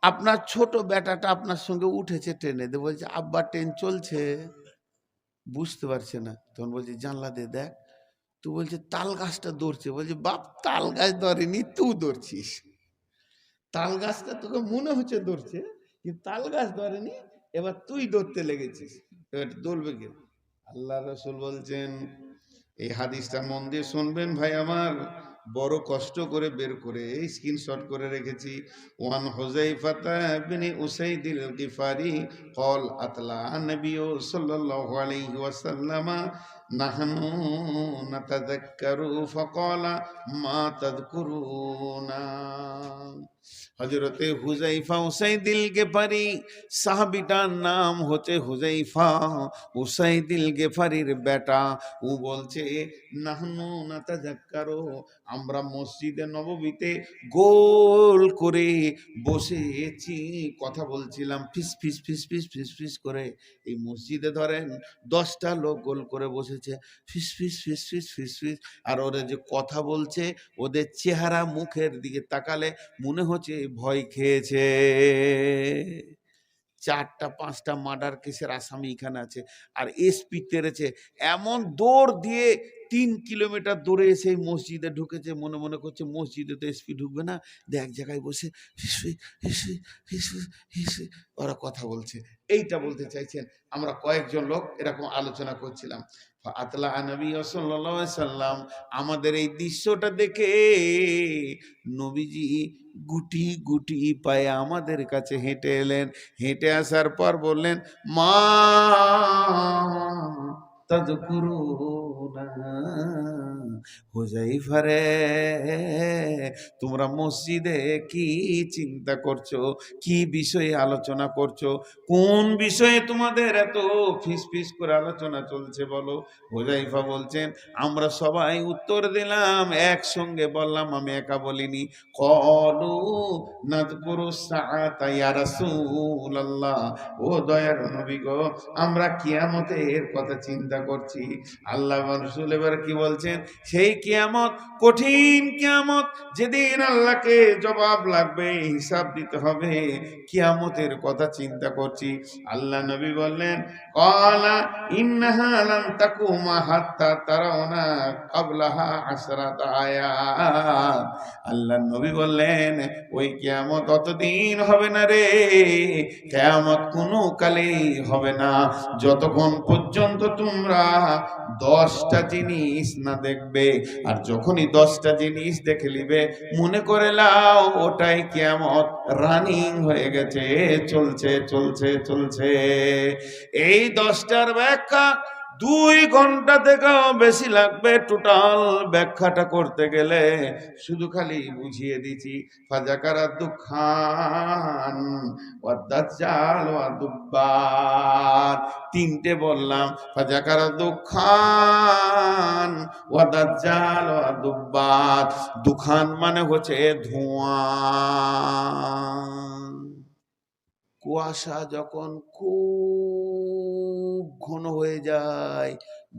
আপনার ছোট বেটাটা আপনার সঙ্গে উঠেছে ট্রেনে, বলছে আব্বা ট্রেন চলছে, বুঝতে পারছে না, তখন বলছে জানলা দিয়ে দেখ। তুই বলছে তাল গাছটা ধরছে, বলছে বাপ তাল গাছ ধরেনি, তুই ধরছিস। তাল গাছটা তোকে মনে হচ্ছে ধরছে, কিন্তু তাল গাছ ধরেনি, এবার তুই ধরতে লেগেছিস, এবার ধরবে কে? আল্লাহ রসুল বলছেন, এই হাদিসটা মন দিয়ে শুনবেন ভাই আমার, বড় কষ্ট করে বের করে স্ক্রিনশট করে রেখেছি। ওয়ান হুযায়ফাতা বিন উসাইদিল গিফারি قال আতলা নবী সাল্লাল্লাহু আলাইহি ওয়াসাল্লাম নাহনু নাতাযাক্কারু ফাকালা মা তাযকুরুনা। হযরতে হুযায়ফা উসাইদিল গিফারি, সাহাবীটার নাম হচ্ছে হুযায়ফা উসাইদিল গিফারির বেটা। ও বলছে নাহনু নাতাযাক্কারু, আমরা মসজিদে নববীতে গোল করে বসেছি, কথা বলছিলাম, ফিস ফিস ফিস ফিস ফিস ফিস করে। এই মসজিদে ধরেন 10টা লোক গোল করে বসেছে, ফিস ফিস ফিস ফিস ফিস ফিস, আর ওরা যে কথা বলছে, ওদের চেহারা মুখের দিকে তাকালে মনে হচ্ছে ভয় খেয়েছে। 4টা 5টা মার্ডার কেসের আসামি এখানে আছে, আর এসপি তেড়েছে, এমন দৌড় দিয়ে 3 কিলোমিটার দৌড়ে এসে এই মসজিদে ঢুকেছে, মনে মনে করছে মসজিদে তো এসপি ঢুকবে না, এক জায়গায় বসে হিসু হিসু হিসু হিসু ওরা কথা বলছে। এইটা বলতে চাইছেন, আমরা কয়েকজন লোক এরকম আলোচনা করছিলাম। আতলা নবী সাল্লাল্লাহু আলাইহি সাল্লাম, আমাদের এই দৃশ্যটা দেখে নবীজি গুটি গুটি পায়ে আমাদের কাছে হেঁটে এলেন। হেঁটে আসার পর বললেন মা তাযকুরুনা, হুযায়ফা রে, তোমরা মসজিদে কি চিন্তা করছো, কি বিষয়ে আলোচনা করছো, কোন বিষয়ে তোমাদের এত ফিস ফিস করে আলোচনা চলছে বলো। হুযায়ফা বলছেন, আমরা সবাই উত্তর দিলাম, একসঙ্গে বললাম, আমি একা বলিনি। ক্বালু নাযকুরু সাআতা ইয়া রাসূলুল্লাহ, ও দয়ার নবী গো, আমরা কিয়ামতের কথা চিন্তা করছি। আল্লাহ রাসূল এবার কি বলছেন, সেই কিয়ামত, কঠিন কিয়ামত, যেদিন আল্লাহকে জবাব লাগবে, হিসাব দিতে হবে, কিয়ামতের কথা চিন্তা করছি। আল্লাহ নবী বললেন ক্বালা ইন্নাহা লান তাকুমা হাত্তা তারাউনা ক্বাবলাহা 10 আয়াত। আল্লাহ নবী বললেন ওই কিয়ামত অতদিন হবে না রে, কিয়ামত কোনো কালেই হবে না যতক্ষণ পর্যন্ত তোমরা 10টা জিনিস না দেখবে। আর যখনই 10টা জিনিস দেখে নিবে, মনে করে লাও ওটাই কিয়ামত, রানিং হয়ে গেছে, চলছে চলছে চলছে। এই 10টার ব্যাখ্যা 2 ঘন্টা থেকেও বেশি লাগবে, টোটাল ব্যাখ্যাটা করতে গেলে। শুধু খালি বুঝিয়ে দিচ্ছি, ফাজাকারা দুখান ওয়া দাজ্জাল ওয়া দুব্বার, 3টে বললাম, ফাজাকারা দুখান ওয়া দাজ্জাল ওয়া দুব্বার। দুখান মানে হচ্ছে ধোঁয়া, কুয়াশা যখন খুব ঘন হয়ে যায়,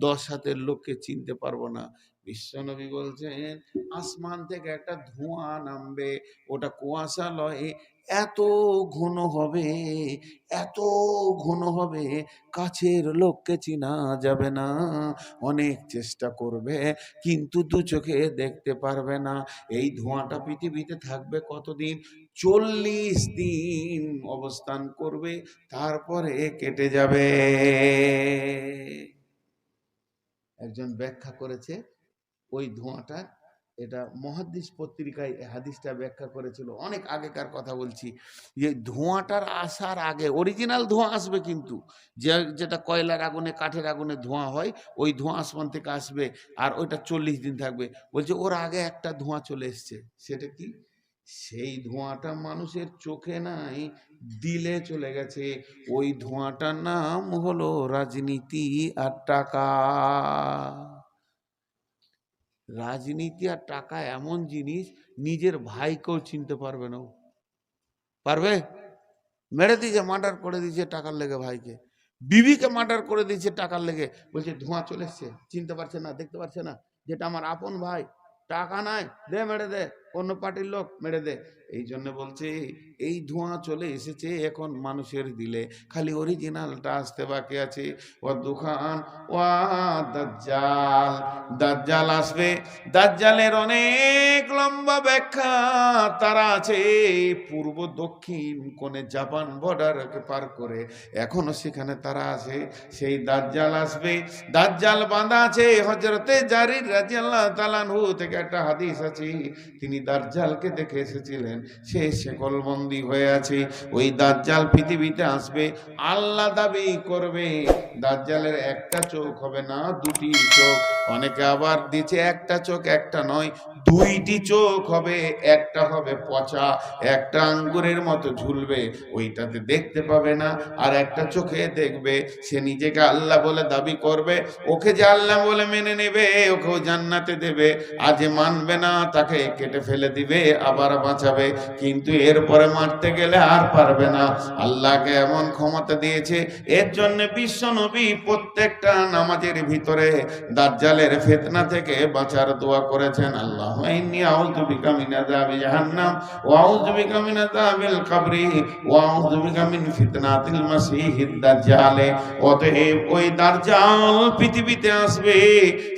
10 হাতের লোককে চিনতে পারবো না। বিশ্বনবী বলছেন আসমান থেকে একটা ধোঁয়া নামবে, ওটা কুয়াশা লয়, এত ঘন হবে, এত ঘন হবে, কাছের লোককে চিনা যাবে না। অনেক চেষ্টা করবে কিন্তু দু চোখে দেখতে পারবে না। এই ধোঁয়াটা পৃথিবীতে থাকবে কতদিন? 40 দিন অবস্থান করবে, তারপরে কেটে যাবে। একজন ব্যাখ্যা করেছে ওই ধোঁয়াটা, এটা মুহাদ্দিস পত্রিকায় হাদিসটা ব্যাখ্যা করেছিল, অনেক আগেকার কথা বলছি, যে ধোঁয়াটার আসার আগে অরিজিনাল ধোঁয়া আসবে, কিন্তু যেটা কয়লার আগুনে কাঠের আগুনে ধোঁয়া হয়, ওই ধোঁয়া আসমান থেকে আসবে, আর ওইটা 40 দিন থাকবে। বলছে ওর আগে একটা ধোঁয়া চলে এসছে, সেটা কি? সেই ধোঁয়াটা মানুষের চোখে নাই, দিলে চলে গেছে। ওই ধোঁয়াটার নাম হলো রাজনীতি আর টাকা। রাজনীতি আর টাকা এমন জিনিস, নিজের ভাইকেও চিনতে পারবে না। পারবে? মেরে দিয়েছে, মার্ডার করে দিয়েছে টাকার লেগে ভাইকে, বিবিকে মার্ডার করে দিয়েছে টাকার লেগে। বলছে ধোঁয়া চলে এসছে, চিনতে পারছে না, দেখতে পারছে না, যেটা আমার আপন ভাই, টাকা নাই, দে মেরে দে, অন্য পার্টির লোক মেরে দে। এই জন্য বলছে এই ধোঁয়া চলে এসেছে এখন মানুষের দিলে, খালি অরিজিনালটা আসতে বাকি আছে। ও দোকান ও দাজ্জাল, দাজ্জাল আসবে। দাজ্জালের অনেক লম্বা ব্যাখ্যা তারা আছে, পূর্ব দক্ষিণ কোণে জাপান বর্ডারকে পার করে এখনো সেখানে তারা আছে। সেই দাজ্জাল আসবে, দাজ্জাল বাঁধা আছে। হযরতে জারির রাদিয়াল্লাহু তাআলা আনহু থেকে একটা হাদিস আছে, তিনি দাজ্জালকে দেখে এসেছিলেন, সে শেকলবন্দি হয়ে আছে। ওই দাজ্জাল পৃথিবীতে আসবে, আল্লাহ দাবি করবে দাজ্জালের একটা চোখ হবে না, দুটি চোখ। অনেকে আবার দিচ্ছে একটা চোখ, একটা নয়, দুইটি চোখ হবে, একটা হবে পচা, একটা আঙ্গুরের মতো ঝুলবে, ওইটাতে দেখতে পাবে না। আর একটা চোখে দেখবে, সে নিজেকে আল্লাহ বলে দাবি করবে, ওকে যে আল্লাহ বলে মেনে নেবে, ওকেও জান্নাতে দেবে, আর যে মানবে না তাকে কেটে ফেলে দিবে, আবার বাঁচাবে, কিন্তু এরপরে মারতে গেলে আর পারবে না। আল্লাহকে এমন ক্ষমতা দিয়েছে। এর জন্য বিশ্ব নবী প্রত্যেকটা নামাজের ভিতরে দাজ্জালের ফিতনা থেকে বাঁচার দোয়া করেছেন। আল্লাহুম্মা ইন্নী আউযু বিকা মিন আযাবি জাহান্নাম ওয়া আউযু বিকা মিন আযাবিল কবরি ওয়া আউযু বিকা মিন ফিতনাতিল মাসীহিদ দাজ্জাল। অতএব ওই দাজ্জাল পৃথিবীতে আসবে,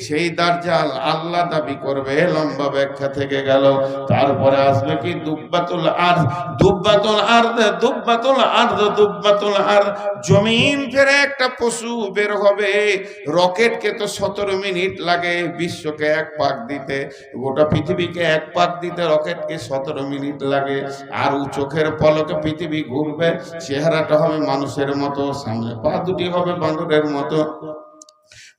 সেই দাজ্জাল আল্লাহ দাবি করবে, লম্বা ব্যাখ্যা থেকে গেল। তারপরে আসবে কি? দুব্বাতুল আরদ, দুব্বাতুল আরদ, দুব্বাতুল আরদ, দুব্বাতুল আরদ, জমিন ফেরে একটা পশু বের হবে। রকেটকে তো 17 মিনিট লাগে বিশ্বকে এক পাক দিতে, গোটা পৃথিবীকে এক পাক দিতে রকেটকে 17 মিনিট লাগে। আর ও চোখের পলকে পৃথিবী ঘুরবে, চেহারাটা হবে মানুষের মতো, সামনে পা দুটি হবে বাঁদরের মতো,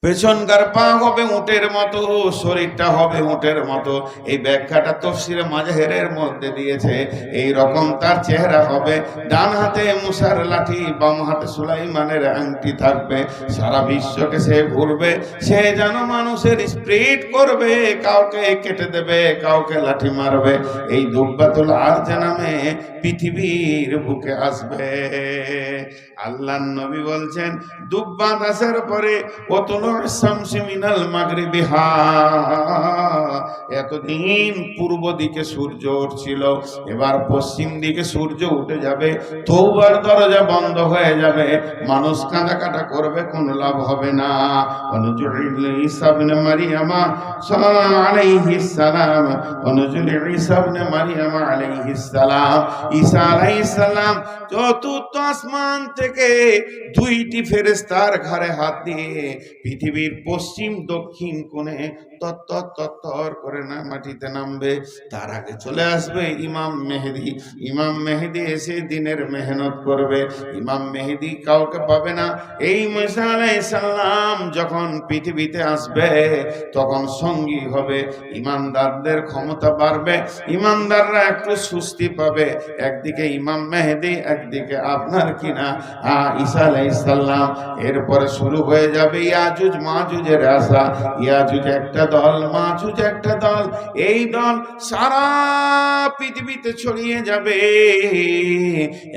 পেছনকার পা হবে উটের মতো, শরীরটা হবে উটের মতো। এই ব্যাখ্যাটা তাফসীরে মাজাহিরের মধ্যে দিয়েছে। এই রকম তার চেহারা হবে, ডান হাতে মুসার লাঠি, বাম হাতে সুলাইমানের আংটি থাকবে। সারা বিশ্বকে সে ঘুরবে, সে যেন মানুষের স্প্রিট করবে, কাউকে কেটে দেবে, কাউকে লাঠি মারবে। এই দুব্বাতুল আরজ নামে পৃথিবীর বুকে আসবে। আল্লাহর নবী বলছেন দুব্বাত আসার পরে অতল শামসি মিনাল মাগরিবিহা, এতদিন পূর্ব দিকে সূর্য উঠছিল, এবার পশ্চিম দিকে সূর্য উঠে যাবে, তওবার দরজা বন্ধ হয়ে যাবে, মানুষ কাঁদাকাটা করবে, কোনো লাভ হবে না। অনুজুল ঈসা ইবনে মারইয়াম আলাইহিস সালাম, অনুজুল ঈসা ইবনে মারইয়াম আলাইহিস সালাম, ঈসা আলাইহিস সালাম চতুর্থ আসমান থেকে দুইটি ফেরেশতার ঘাড়ে হাত দিয়ে পৃথিবীর পশ্চিম দক্ষিণ কোণে তত্তর করে না মাটিতে নামবে। তার আগে চলে আসবে ইমাম মেহেদী। ইমাম মেহেদী এসে দিনের মেহনত করবে। ইমাম মেহেদী কাউকে পাবে না। এই ঈসা আলাইহিস সালাম যখন পৃথিবীতে আসবে তখন সঙ্গী হবে, ইমানদারদের ক্ষমতা বাড়বে, ইমানদাররা একটু সুস্থি পাবে। একদিকে ইমাম মেহেদী, একদিকে আপনার কিনা ঈসা আলাইহিস সালাম। এরপরে শুরু হয়ে যাবে ইয়াজুজ মাজুজের আসা। ইয়াজুজ একটা দল, মাজুজ একটা দল। এই দল সারা পৃথিবীতে ছড়িয়ে যাবে,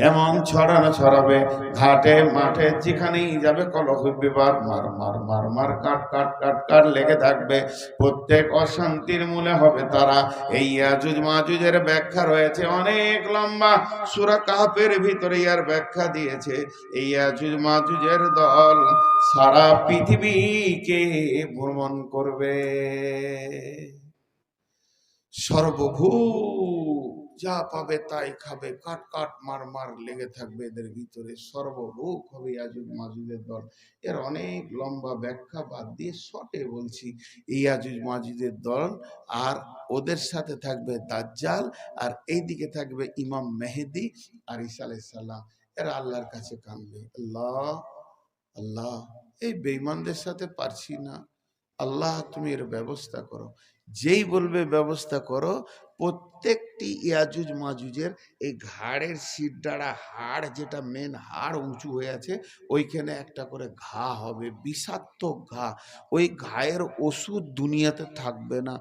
এমন ছড়াবে ঘাটে মাঠে যেখানেই যাবে কলহ বিবাদ, মার মার মার মার, কাট কাট কাট কাট লেগে থাকবে। প্রত্যেক অশান্তির মূলে হবে তারা। এই ইয়াজুজ মাজুজের ব্যাখ্যা রয়েছে অনেক লম্বা, সূরা কাহফের ভিতরে ইয়ার ব্যাখ্যা দিয়েছে। এই ইয়াজুজ মাজুজের দল সারা পৃথিবীকে ভ্রমণ করবে। সর্বভূক যা পাবে তাই খাবে, কাট কাট মার মার লেগে থাকবে এদের ভিতরে। সর্বভূক হবে ইয়াজুজ মাজুজের দল। এর অনেক লম্বা ব্যাখ্যা বাদ দিয়ে শর্টে বলছি, এই ইয়াজুজ মাজুজের দল, আর ওদের সাথে থাকবে দাজ্জাল, আর এইদিকে থাকবে ইমাম মেহেদি আর ঈসা আলাইহিস সালাম। এরা আল্লাহর কাছে কাঁদবে, আল্লাহ আল্লাহ, এই বেঈমানদের সাথে পারছি না, আল্লাহ তুমি এর ব্যবস্থা করো। যেই বলবে ব্যবস্থা করো, প্রত্যেকটি ইয়াজুজ মাজুজের এই ঘাড়ের শিরদাঁড়া, হাড় যেটা মেন হাড় উঁচু হয়ে আছে, ওইখানে একটা করে ঘা হবে, বিষাক্ত ঘা। ওই ঘায়ের ওষুধ দুনিয়াতে থাকবে না,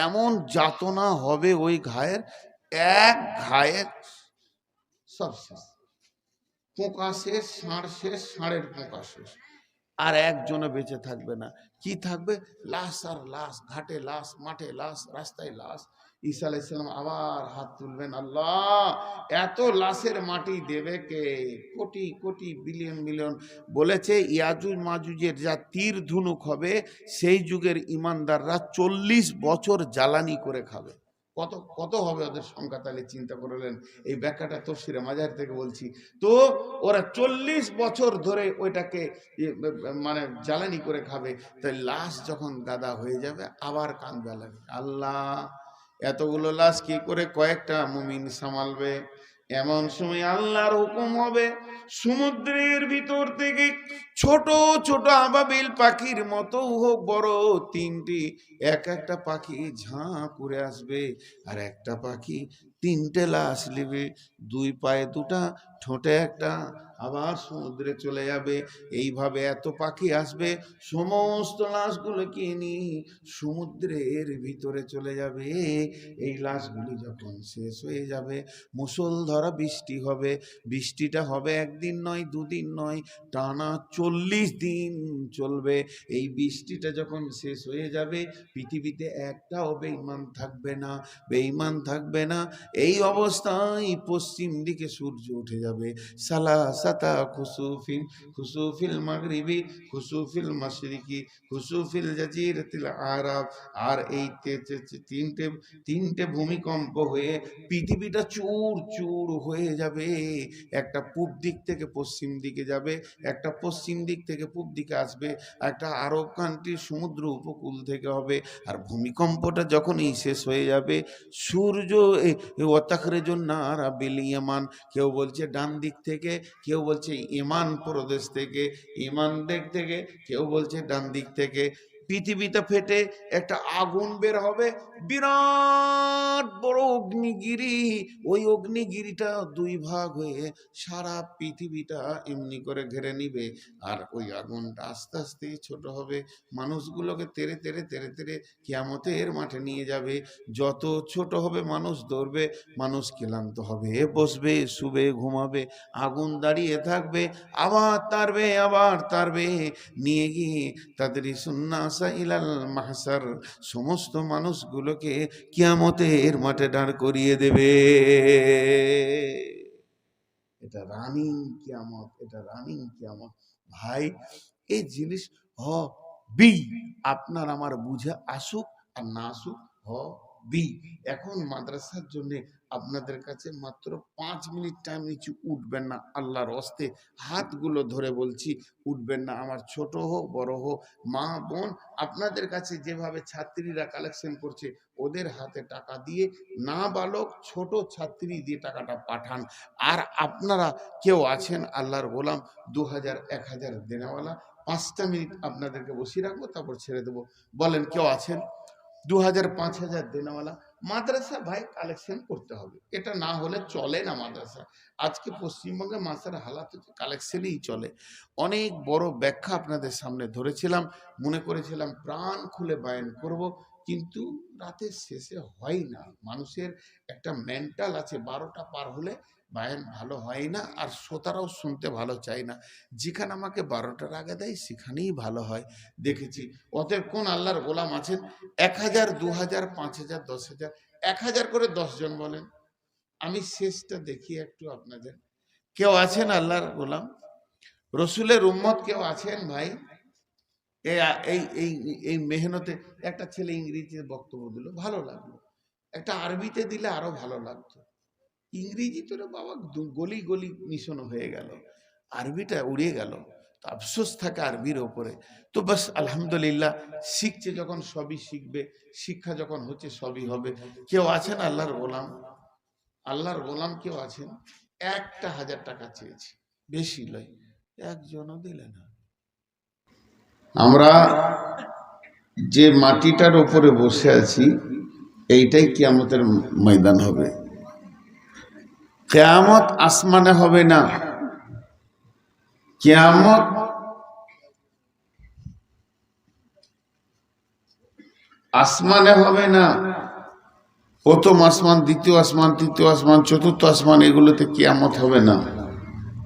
এমন যাতনা হবে ওই ঘায়ের। এক ঘায়ের সব শেষ, পোকা শেষ, ষাঁড় শেষ, ষাঁড়ের পোকা শেষ, আর একজনে বেঁচে থাকবে না। কি থাকবে? লাশ আর লাশ, ঘাটে লাশ, মাঠে লাশ, রাস্তায় লাশ। ঈসা আলাইহিস সালাম আবার হাত তুলবেন, আল্লাহ এত লাশের মাটি দেবে কে? Crore crore billion million. বলেছে ইয়াজুজ মাজুজের যা তীর ধনুক হবে, সেই যুগের ইমানদাররা 40 বছর জ্বালানি করে খাবে। কত কত হবে ওদের সংখ্যা, তাহলে চিন্তা করলেন। এই ব্যাখ্যাটা তফসিরে মাজার থেকে বলছি। তো ওরা 40 বছর ধরে ওইটাকে মানে জ্বালানি করে খাবে। তাই লাশ যখন গাদা হয়ে যাবে আবার কাঁদবে লাগে, আল্লাহ এতগুলো লাশ কি করে কয়েকটা মুমিন সামালবে? এমন সময় আল্লাহর হুকুম হবে, সমুদ্রের ভিতর থেকে ছোট ছোট আবাবিল পাখির মতো হোক বড় তিনটি, এক একটা পাখি ঝাঁ করে আসবে, আর একটা পাখি তিনটে লাশ নেবে, দুই পায়ে দুটা, ঠোঁটে একটা, আবার সমুদ্রে চলে যাবে। এইভাবে এত পাখি আসবে, সমস্ত লাশগুলোকে নিয়ে সমুদ্রের ভিতরে চলে যাবে। এই লাশগুলি যখন শেষ হয়ে যাবে, মুষলধারে বৃষ্টি হবে। বৃষ্টিটা হবে একদিন নয়, দুদিন নয়, টানা 40 দিন চলবে। এই বৃষ্টিটা যখন শেষ হয়ে যাবে, পৃথিবীতে একটাও বেঈমান থাকবে না, বেঈমান থাকবে না। এই অবস্থায় পশ্চিম দিকে সূর্য উঠে যাবে। সালাসাতা খুসুফিন, খুসুফিল মাগরিবি, খুসুফিল মাশরিকি, খুসুফিল জাজিরাতিল আরাব। আর এই তিনটে ভূমিকম্প হয়ে পৃথিবীটা চূর চূর হয়ে যাবে। একটা পূব দিক থেকে পশ্চিম দিকে যাবে, একটা পশ্চিম দিক থেকে পূব দিকে আসবে, একটা আরব কান্ট্রির সমুদ্র উপকূল থেকে হবে। আর ভূমিকম্পটা যখনই শেষ হয়ে যাবে, সূর্য ওয়াতাখরিজুন নারা বিল ইয়ামান, কেউ বলছে ডান দিক থেকে, কেউ বলছে ইমান প্রদেশ থেকে, ইমান দিক থেকে, কেউ বলছে ডান দিক থেকে। পৃথিবীতে ফেটে একটা আগুন বের হবে, বিরাট বড় অগ্নিগিরি। ওই অগ্নিগিরিটা দুই ভাগ হয়ে সারা পৃথিবীটা এমনি করে ঘিরে নিবে। আর ওই আগুনটা আস্তে আস্তে ছোট হবে, মানুষগুলোকে তেরে তেরে তেরে তেরে কিয়ামতের মাঠে নিয়ে যাবে। যত ছোট হবে মানুষ দৌড়বে, মানুষ ক্লান্ত হবে, বসবে, শুবে, ঘুমাবে, আগুন দাঁড়িয়ে থাকবে, আবার তারবে, আবার তারবে, নিয়ে গিয়ে তাদের সুন্নাসা ইলাল মাহসার, সমস্ত মানুষগুলোকে কিয়ামতের মাঠে দাঁড় করিয়ে দেবে। এটা রানিং কিয়ামত, এটা রানিং কিয়ামত। ভাই এই জিনিস বি আপনার আমার বুঝে আসুক আর না আসুক, বি। এখন মাদ্রাসার জন্য আপনাদের কাছে মাত্র 5 মিনিট টাইম নিচ্ছি, উঠবেন না আল্লাহর হস্তে, হাতগুলো ধরে বলছি, উঠবেন না। আমার ছোট হোক বড় হোক, মা বোন, আপনাদের কাছে যেভাবে ছাত্রীরা কালেকশন করছে, ওদের হাতে টাকা দিয়ে, না বালক ছোট ছাত্রী দিয়ে টাকাটা পাঠান। আর আপনারা কেউ আছেন আল্লাহর গোলাম, 2000 1000 দেনেওয়ালা, 5টা মিনিট আপনাদেরকে বসিয়ে রাখবো, তারপর ছেড়ে দেবো। বলেন কেউ আছেন? 2000 5000 দেনেওয়ালা মাদ্রাসা ভাই কালেকশন করতে হবে, এটা না হলে চলে না মাদ্রাসা। আজকে পশ্চিমবঙ্গে মাদ্রাসার হালাত হচ্ছে কালেকশনই চলে। অনেক বড় ব্যাখ্যা আপনাদের সামনে ধরেছিলাম, মনে করেছিলাম প্রাণ খুলে বায়ান করব, কিন্তু রাতের শেষে হয় না। মানুষের একটা মেন্টাল আছে, 12টা পার হলে বায়ান ভালো হয় না, আর শ্রোতারাও শুনতে ভালো চায় না। যেখানে আমাকে 12টার আগে দেয় সেখানেই ভালো হয় দেখেছি। অতএব কোন আল্লাহর গোলাম আছেন 1000 2000 5000 10000 1000 করে 10 জন বলেন, আমি শেষটা দেখি একটু আপনাদের। কেউ আছেন আল্লাহর গোলাম রসুলের উম্মত কেউ আছেন ভাই? এই এই এই এই মেহনতে একটা ছেলে ইংরেজিতে বক্তব্য দিল, ভালো লাগলো। একটা আরবিতে দিলে আরো ভালো লাগতো। ইংরেজি তো রে বাবা গলি গলি মিশন হয়ে গেল, আরবিটা উড়িয়ে গেল। তো আফসোস থাকে আরবির ওপরে। তো বাস আলহামদুলিল্লাহ, শিখছে যখন সবই শিখবে, শিক্ষা যখন হচ্ছে সবই হবে। কেউ আছেন আল্লাহর গোলাম? আল্লাহর গোলাম কেউ আছেন? একটা 1000 টাকা চেয়েছি, বেশি লয়, একজনও দিলে না। আমরা যে মাটিটার উপরে বসে আছি এইটাই কিয়ামতের ময়দান হবে। কিয়ামত আসমানে হবে না, কিয়ামত আসমানে হবে না। প্রথম আসমান, দ্বিতীয় আসমান, তৃতীয় আসমান, চতুর্থ আসমান, এগুলোতে কিয়ামত হবে না।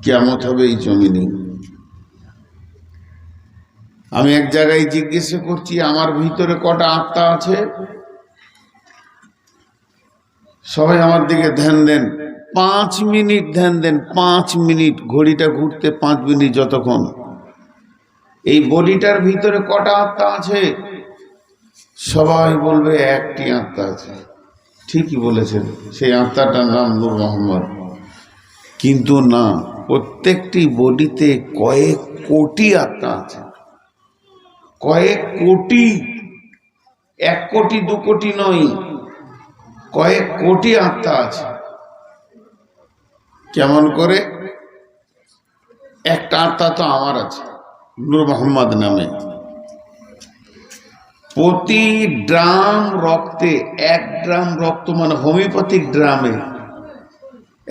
কিয়ামত হবে এই জমিনে। আমি এক জায়গায় জিজ্ঞেস করছি আমার ভিতরে কটা আত্মা আছে, সবাই আমার দিকে ধ্যান দেন, 5 মিনিট ধ্যান দেন, 5 মিনিট, ঘড়িটা ঘুরতে 5 মিনিট যতক্ষণ। এই বডিটার ভিতরে কটা আত্মা আছে? সবাই বলবে একটি আত্মা আছে। ঠিকই বলেছেন, সেই আত্মাটার নাম নূর মোহাম্মদ। কিন্তু না, প্রত্যেকটি বডিতে কয়েক কোটি আত্মা আছে, কয়েক কোটি, 1 কোটি 2 কোটি নয়, কয়েক কোটি আত্মা আছে। কেমন করে? একটা আত্মা তো আমার আছে নূর মোহাম্মদ নামে। প্রতি ড্রাম রক্তে, 1 ড্রাম রক্ত মানে হোমিওপ্যাথিক ড্রামে,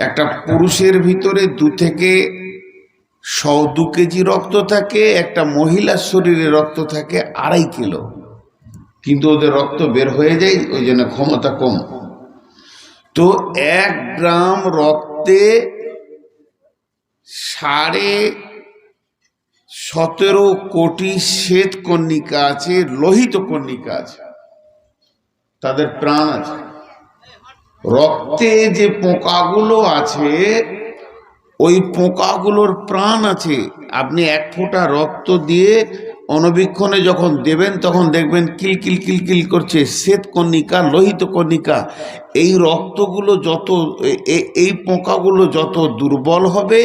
একটা পুরুষের ভিতরে 2 থেকে 2 কেজি রক্ত থাকে, একটা মহিলার শরীরে রক্ত থাকে 2.5 কিলো, কিন্তু ওদের রক্ত বের হয়ে যায়, ওই জন্য ক্ষমতা কম। তো 1 গ্রাম রক্তে 17.5 কোটি শ্বেত কণিকা আছে, লোহিত কণিকা আছে, তাদের প্রাণ আছে। রক্তে যে পোকাগুলো আছে ওই পোকাগুলোর প্রাণ আছে। আপনি 1 ফোঁটা রক্ত দিয়ে অনবীক্ষণে যখন দেবেন তখন দেখবেন কিলকিল কিলকিল করছে, শ্বেত কণিকা, লোহিত কণিকা। এই রক্তগুলো যত, এই পোকাগুলো যত দুর্বল হবে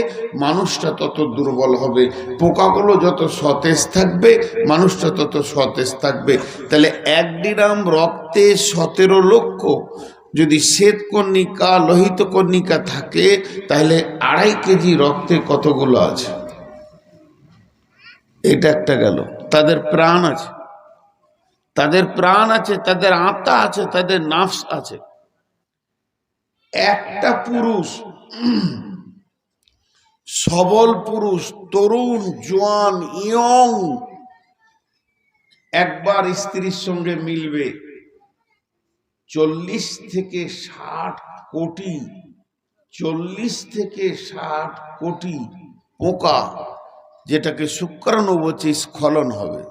মানুষটা তত দুর্বল হবে, পোকাগুলো যত সতেজ থাকবে মানুষটা তত সতেজ থাকবে। তাহলে 1 গ্রাম রক্তে 17 লক্ষ যদি শ্বেত কণিকা, লোহিত কণিকা থাকে, তাহলে 2.5 কেজি রক্তে কতগুলো আছে? এটা একটা গেল। তাদের প্রাণ আছে, তাদের প্রাণ আছে, তাদের আত্মা আছে, তাদের নাফস আছে। একটা পুরুষ, সবল পুরুষ, তরুণ, জোয়ান, ইয়ং, একবার স্ত্রীর সঙ্গে মিলবে, 40 থেকে 60 কোটি, 40 থেকে 60 কোটি পোকা, যেটাকে শুক্রাণু বলছে, স্খলন হবে।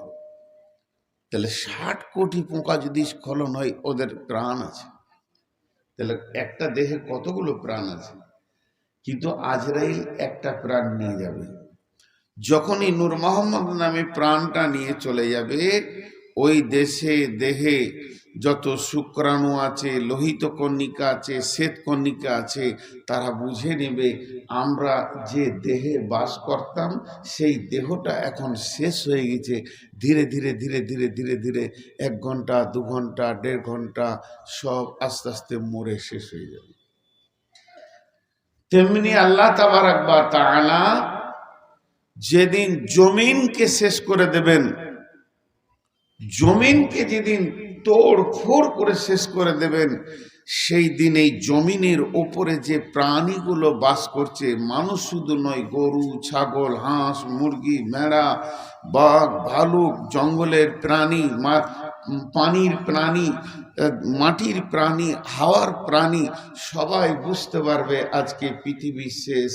তাহলে 60 কোটি পোকা যদি স্খলন হয়, ওদের প্রাণ আছে। তাহলে একটা দেহে কতগুলো প্রাণ আছে? কিন্তু আজরাইল একটা প্রাণ নিয়ে যাবে। যখনই নূর মোহাম্মদ নামে প্রাণটা নিয়ে চলে যাবে, ওই দেহে যত শুক্রাণু আছে, লোহিত কণিকা আছে, শ্বেত কণিকা আছে, তারা বুঝে নেবে আমরা যে দেহে বাস করতাম সেই দেহটা এখন শেষ হয়ে গেছে। ধীরে ধীরে ধীরে ধীরে ধীরে ধীরে 1 ঘন্টা 2 ঘন্টা 1.5 ঘন্টা সব আস্তে আস্তে মরে শেষ হয়ে যাবে। তেমনি আল্লাহ তাবারাক ওয়া তাআলা যেদিন জমিনকে শেষ করে দেবেন, জমিনকে যেদিন তোড় ফোড় করে শেষ করে দেবেন। সেই দিন এই জমিনের ওপরে যে প্রাণীগুলো বাস করছে, মানুষ শুধু নয়, গরু, ছাগল, হাঁস, মুরগি, ভেড়া, বাঘ, ভালুক, জঙ্গলের প্রাণী, পানির প্রাণী, মাটির প্রাণী, হাওয়ার প্রাণী, সবাই বুঝতে পারবে আজকে পৃথিবী শেষ।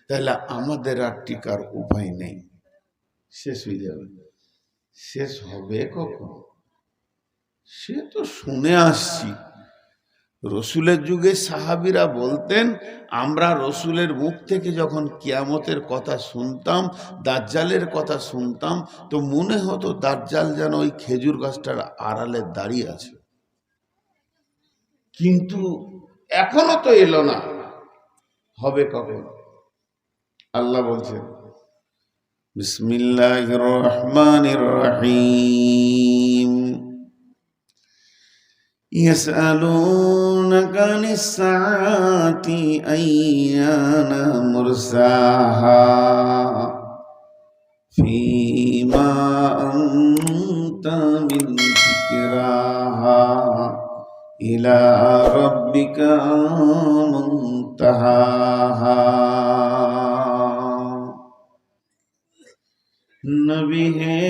তাহলে আমাদের আর টিকার উপায় নেই, শেষ হয়ে যাবে। শেষ হবে কখন? সে তো শুনে আসছি। রসুলের যুগে সাহাবীরা বলতেন, আমরা রসুলের মুখ থেকে যখন কিয়ামতের কথা শুনতাম, দাজ্জালের কথা শুনতাম, তো মনে হতো দাজ্জাল যেন ওই খেজুর গাছটার আড়ালে দাঁড়িয়ে আছে। কিন্তু এখনো তো এলো না, হবে কখন? আল্লাহ বলছেন, বিসমিল্লাহির রহমানির রহিম, يسألونك عن الساعة أيان مرساها فيما أنت من ذكراها إلى ربك منتهاها। নবী হে,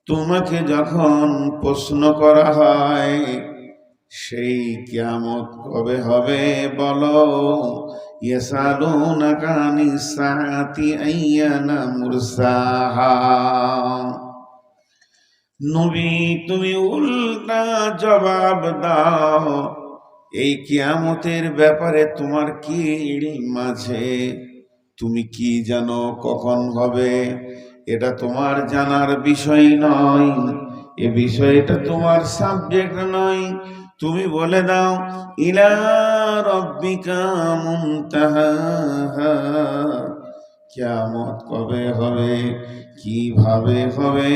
তোমাকে যখন প্রশ্ন করা হয় সেই কিয়ামত কবে হবে বলো, ইয়াসালুনাকা আনিস সাআতি আইয়ানা মুরসাহা। নবী তুমি উল্টা জবাব দাও, এই কিয়ামতের ব্যাপারে তোমার কি মাঝে, তুমি কি জানো কখন হবে? এটা তোমার জানার বিষয় নয়, এ বিষয়টা তোমার সাবজেক্ট নয়। তুমি বলে দাও, ইলা রাব্বিকা মুনতাহা, কিয়ামত কবে হবে, কিভাবে হবে,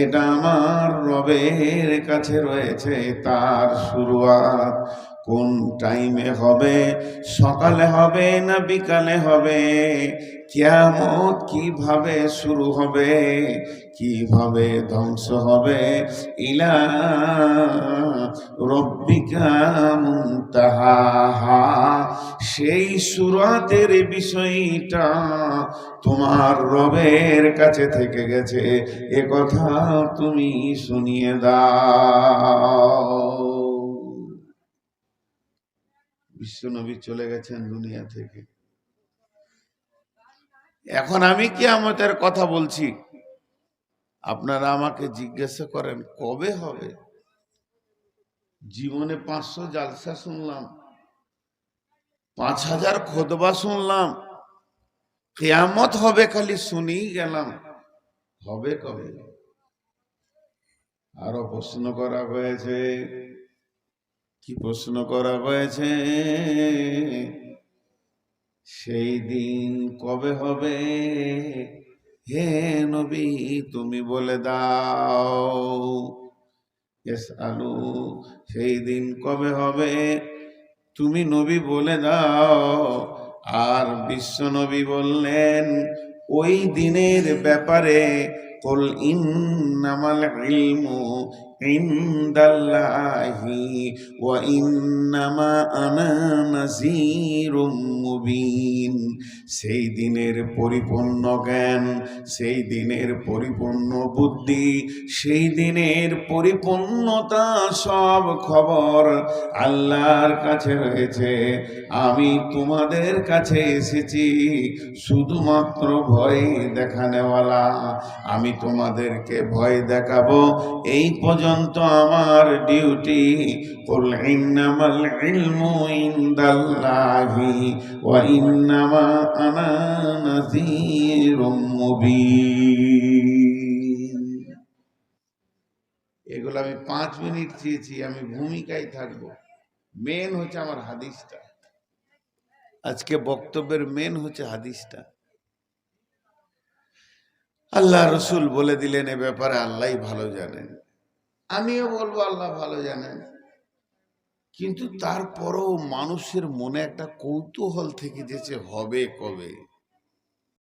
এটা আমার রবের কাছে রয়েছে তার শুরুয়াত। কোন টাইমে হবে, সকালে হবে না বিকালে হবে, কিয়ামত কিভাবে শুরু হবে, কিভাবে ধ্বংস হবে, ইলা রাব্বিকা মুনতাহা, সেই শুরুয়াতের বিষয়টা তোমার রবের কাছে থেকে গেছে, এ কথা তুমি শুনিয়ে দাও। বিশ্বনবী চলে গেছেন দুনিয়া থেকে। এখন আমি কিয়ামতের কথা বলছি, আপনারা আমাকে জিজ্ঞাসা করেন কবে হবে? জীবনে 500 জালসা শুনলাম, 5000 খুতবা শুনলাম, কিয়ামত হবে খালি শুনেই গেলাম, হবে কবে? আরো প্রশ্ন করা হয়েছে। কি প্রশ্ন করা হয়েছে? সেই দিন কবে হবে হে নবী, তুমি বলে দাও। ইয়াসআলু, সেই দিন কবে হবে তুমি নবী বলে দাও। আর বিশ্ব নবী বললেন, ওই দিনের ব্যাপারে কুল ইন্নামাল ইলমু ইনদাল্লাহি ওয়া ইন্নামা আনা নাযীরুম মুবিন। সেই দিনের পরিপূর্ণ জ্ঞান, সেই দিনের পরিপূর্ণ বুদ্ধি, সেই দিনের পরিপূর্ণতা, সব খবর আল্লাহর কাছে রয়েছে। আমি তোমাদের কাছে এসেছি শুধুমাত্র ভয় দেখানেওয়ালা। আমি তোমাদেরকে ভয় দেখাবো, এই পর্যন্ত আমার ডিউটি। কুল ইন্নামাল ইলমু ইনদাল্লাহি ওয়া ইন্নামা আনা নাযীরুম মুবিন। এগুলো আমি 5 মিনিট চেয়েছি, আমি ভূমিকায় থাকবো। মেন হচ্ছে আমার হাদিসটা, আজকে বক্তব্যের মেন হচ্ছে হাদিসটা। আল্লাহ রসুল বলে দিলেন, এ ব্যাপারে আল্লাহই ভালো জানেন। আমিও বলবো আল্লাহ ভালো জানেন, কিন্তু তারপরও মানুষের মনে একটা কৌতূহল থেকে যেছে হবে কবে।